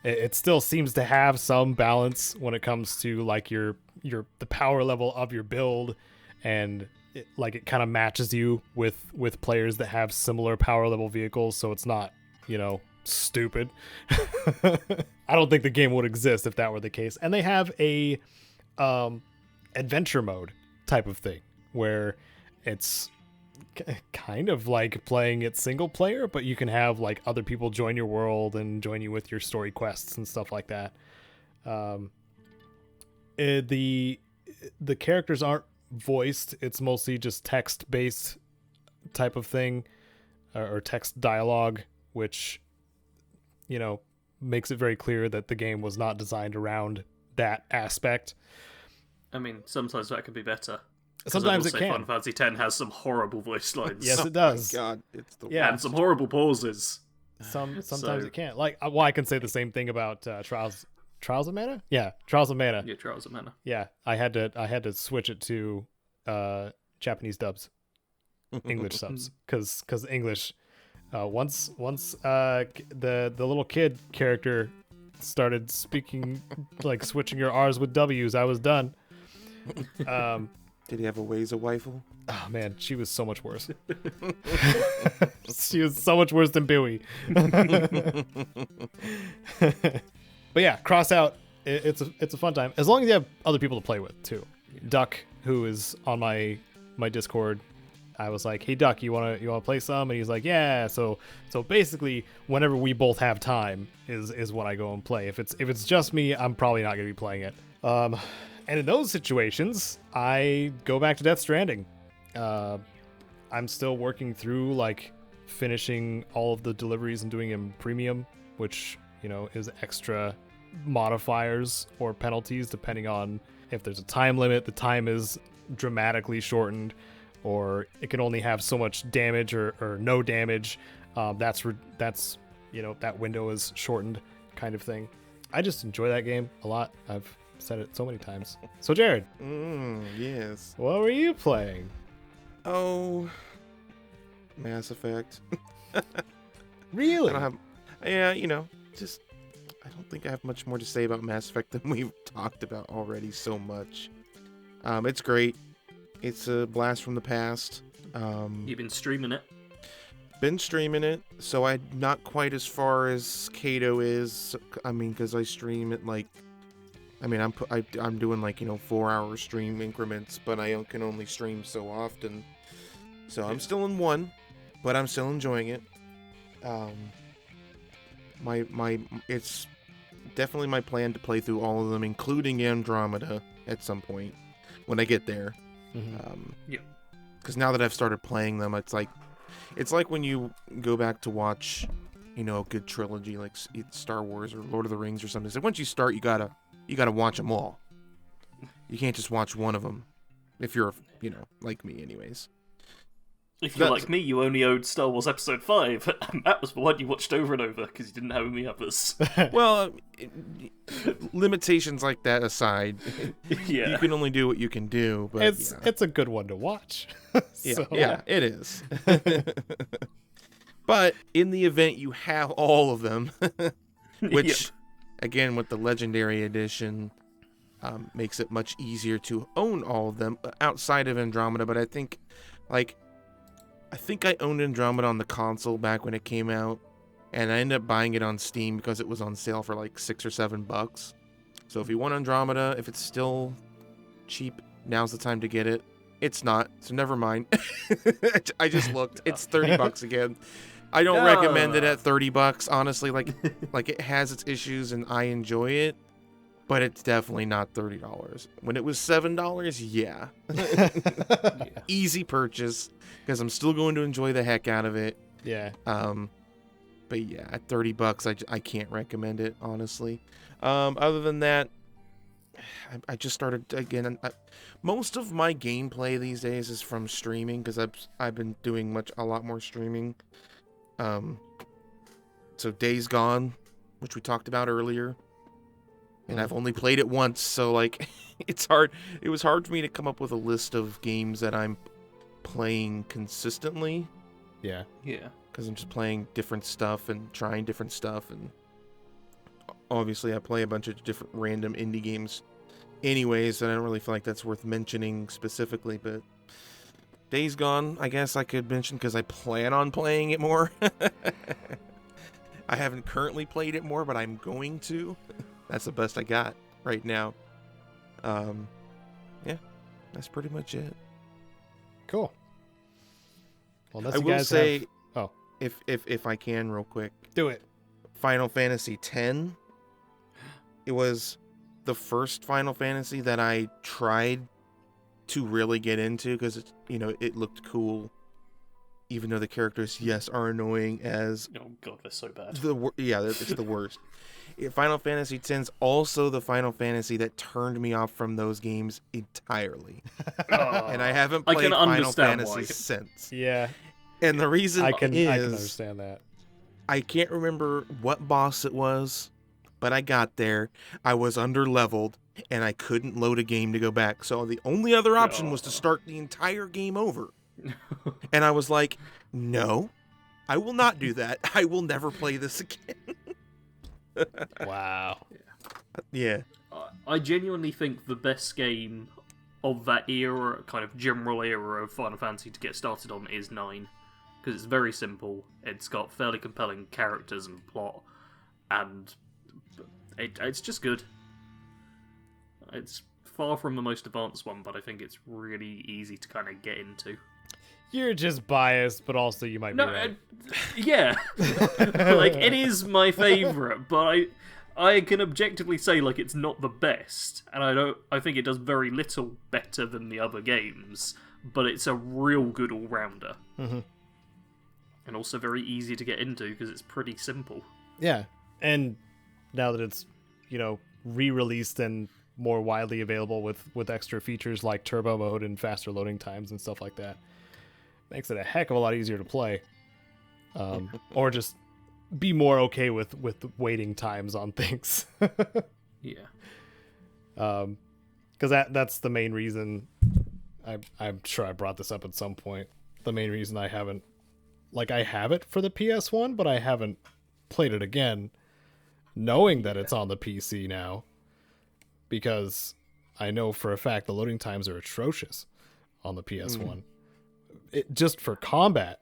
It still seems to have some balance when it comes to like the power level of your build, and it kind of matches you with players that have similar power level vehicles, so it's not stupid. I don't think the game would exist if that were the case. And they have a adventure mode type of thing where it's kind of like playing it single player, but you can have like other people join your world and join you with your story quests and stuff like that. The characters aren't voiced. It's mostly just text based type of thing, or text dialogue, which makes it very clear that the game was not designed around that aspect. I mean, sometimes that can be better. Sometimes it can. Final Fantasy X has some horrible voice lines. Yes, it does. Oh my God, it's the And some horrible pauses. Sometimes it can't. Like, I can say the same thing about Trials of Mana. Yeah, Trials of Mana. Yeah, Trials of Mana. Yeah, I had to switch it to Japanese dubs, English subs, because English. Once the little kid character started speaking, like switching your R's with W's, I was done. Did he have a Waze rifle? Oh man, she was so much worse. She was so much worse than Bowie. But yeah, cross out. It's a fun time as long as you have other people to play with too. Duck, who is on my Discord, I was like, "Hey Duck, you wanna play some?" And he's like, "Yeah." So basically, whenever we both have time is when I go and play. If it's just me, I'm probably not gonna be playing it. And in those situations, I go back to Death Stranding. I'm still working through like finishing all of the deliveries and doing them premium, which is extra modifiers or penalties depending on if there's a time limit. The time is dramatically shortened, or it can only have so much damage or no damage. That window is shortened, kind of thing. I just enjoy that game a lot. I've said it so many times. So Jared, yes. what were you playing? Oh, Mass Effect. Really? I don't think I have much more to say about Mass Effect than we've talked about already so much. It's great. It's a blast from the past. You've been streaming it? Been streaming it, so I'm not quite as far as Caedo is. I mean, because I stream it like, I'm doing like 4-hour stream increments, but I can only stream so often. So I'm still in 1, but I'm still enjoying it. It's definitely my plan to play through all of them, including Andromeda at some point when I get there. Yeah. Because now that I've started playing them, it's like when you go back to watch, a good trilogy like Star Wars or Lord of the Rings or something. So once you start, you gotta watch them all. You can't just watch one of them. If you're, like me, anyways. If you're like me, you only owed Star Wars Episode 5, and that was the one you watched over and over, because you didn't have any others. Well, limitations like that aside, Yeah. you can only do what you can do. But it's a good one to watch. Yeah, it is. But in the event you have all of them, which, again, with the Legendary Edition, makes it much easier to own all of them outside of Andromeda. But I think I owned Andromeda on the console back when it came out, and I ended up buying it on Steam because it was on sale for like $6 or $7. So if you want Andromeda, if it's still cheap, now's the time to get it. It's not, so never mind. I just looked. It's $30 again. I don't recommend it at $30, honestly. Like it has its issues, and I enjoy it, but it's definitely not $30. When it was $7, yeah. Easy purchase, because I'm still going to enjoy the heck out of it. Yeah. But yeah, at $30, I can't recommend it, honestly. Other than that, I just started again. Most of my gameplay these days is from streaming, because I've been doing a lot more streaming. So Days Gone, which we talked about earlier, and I've only played it once, so like it's hard. It was hard for me to come up with a list of games that I'm playing consistently. Yeah. Yeah. Because I'm just playing different stuff and trying different stuff, and obviously I play a bunch of different random indie games anyways, and I don't really feel like that's worth mentioning specifically, but Days Gone, I guess I could mention because I plan on playing it more. I haven't currently played it more, but I'm going to. That's the best I got right now. Yeah, that's pretty much it. Cool. Well, I will say, Oh. if I can real quick, Do it. Final Fantasy X. It was the first Final Fantasy that I tried to really get into because it looked cool, even though the characters, yes, are annoying as. Oh god, they're so bad. It's the worst. Final Fantasy X, also the Final Fantasy that turned me off from those games entirely, and I haven't played Final Fantasy since. Yeah. And the reason I can understand that. I can't remember what boss it was, but I got there. I was under-leveled, and I couldn't load a game to go back. So the only other option was to start the entire game over. And I was like, no, I will not do that. I will never play this again. Wow. Yeah. I genuinely think the best game of that era, kind of general era of Final Fantasy to get started on is 9. Because it's very simple, it's got fairly compelling characters and plot, and it's just good. It's far from the most advanced one, but I think it's really easy to kind of get into. You're just biased, but also you might be right. Yeah. Like, it is my favourite, but I can objectively say, like, it's not the best, and I think it does very little better than the other games, but it's a real good all-rounder. Mm-hmm. And also very easy to get into, because it's pretty simple. Yeah, and now that it's, re-released and more widely available with extra features like turbo mode and faster loading times and stuff like that, makes it a heck of a lot easier to play. Or just be more okay with waiting times on things. Yeah. Because that's the main reason, I'm sure I brought this up at some point, the main reason I haven't, I have it for the PS1, but I haven't played it again, knowing that it's on the PC now, because I know for a fact the loading times are atrocious on the PS1. Just for combat.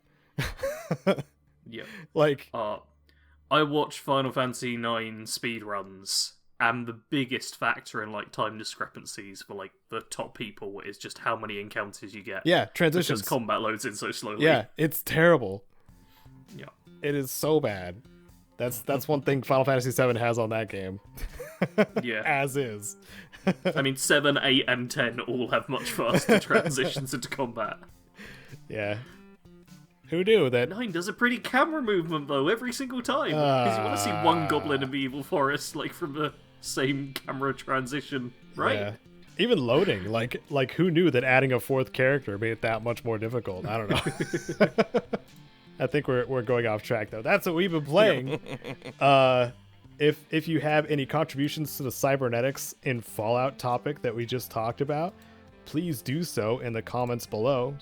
Yeah. I watched Final Fantasy IX speedruns, and the biggest factor in time discrepancies for the top people is just how many encounters you get. Yeah, transitions. Because combat loads in so slowly. Yeah, it's terrible. Yeah. It is so bad. That's one thing Final Fantasy VII has on that game. Yeah. As is. I mean, 7, 8, and 10 all have much faster transitions into combat. Yeah. Who knew that? 9 does a pretty camera movement, though, every single time. Because you want to see one goblin in Medieval Forest, from the same camera transition, right? Yeah. Even loading, like who knew that adding a fourth character made it that much more difficult? I don't know. I think we're going off track though. That's what we've been playing. If you have any contributions to the Cybernetics in Fallout topic that we just talked about, please do so in the comments below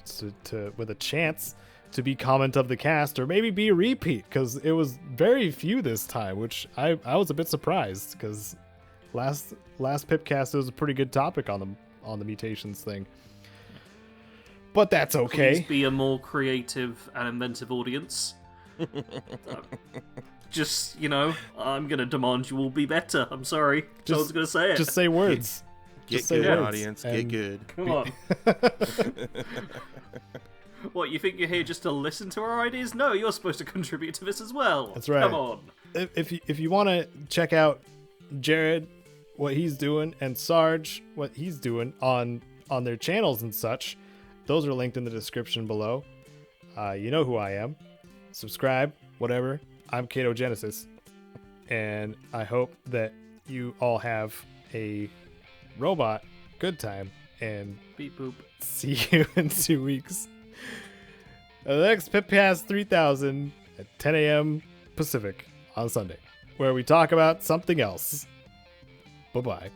to with a chance to be comment of the cast, or maybe be a repeat, because it was very few this time, which I was a bit surprised, because last PIPCAST was a pretty good topic on the mutations thing. But that's okay. Please be a more creative and inventive audience. Just, I'm going to demand you all be better. I'm sorry. I was going to say it. Just say words. Get good, audience. Get good. Come on. What, you think you're here just to listen to our ideas? No, you're supposed to contribute to this as well. That's right. Come on. If you want to check out Jared what he's doing, and Sarge, what he's doing on their channels and such, those are linked in the description below. You know who I am. Subscribe, whatever. I'm Caedo Genesis. And I hope that you all have a robot good time. And Beep boop. see you in 2 weeks. The next PIPCAST 3000 at 10 a.m. Pacific on Sunday, where we talk about something else. Bye-bye.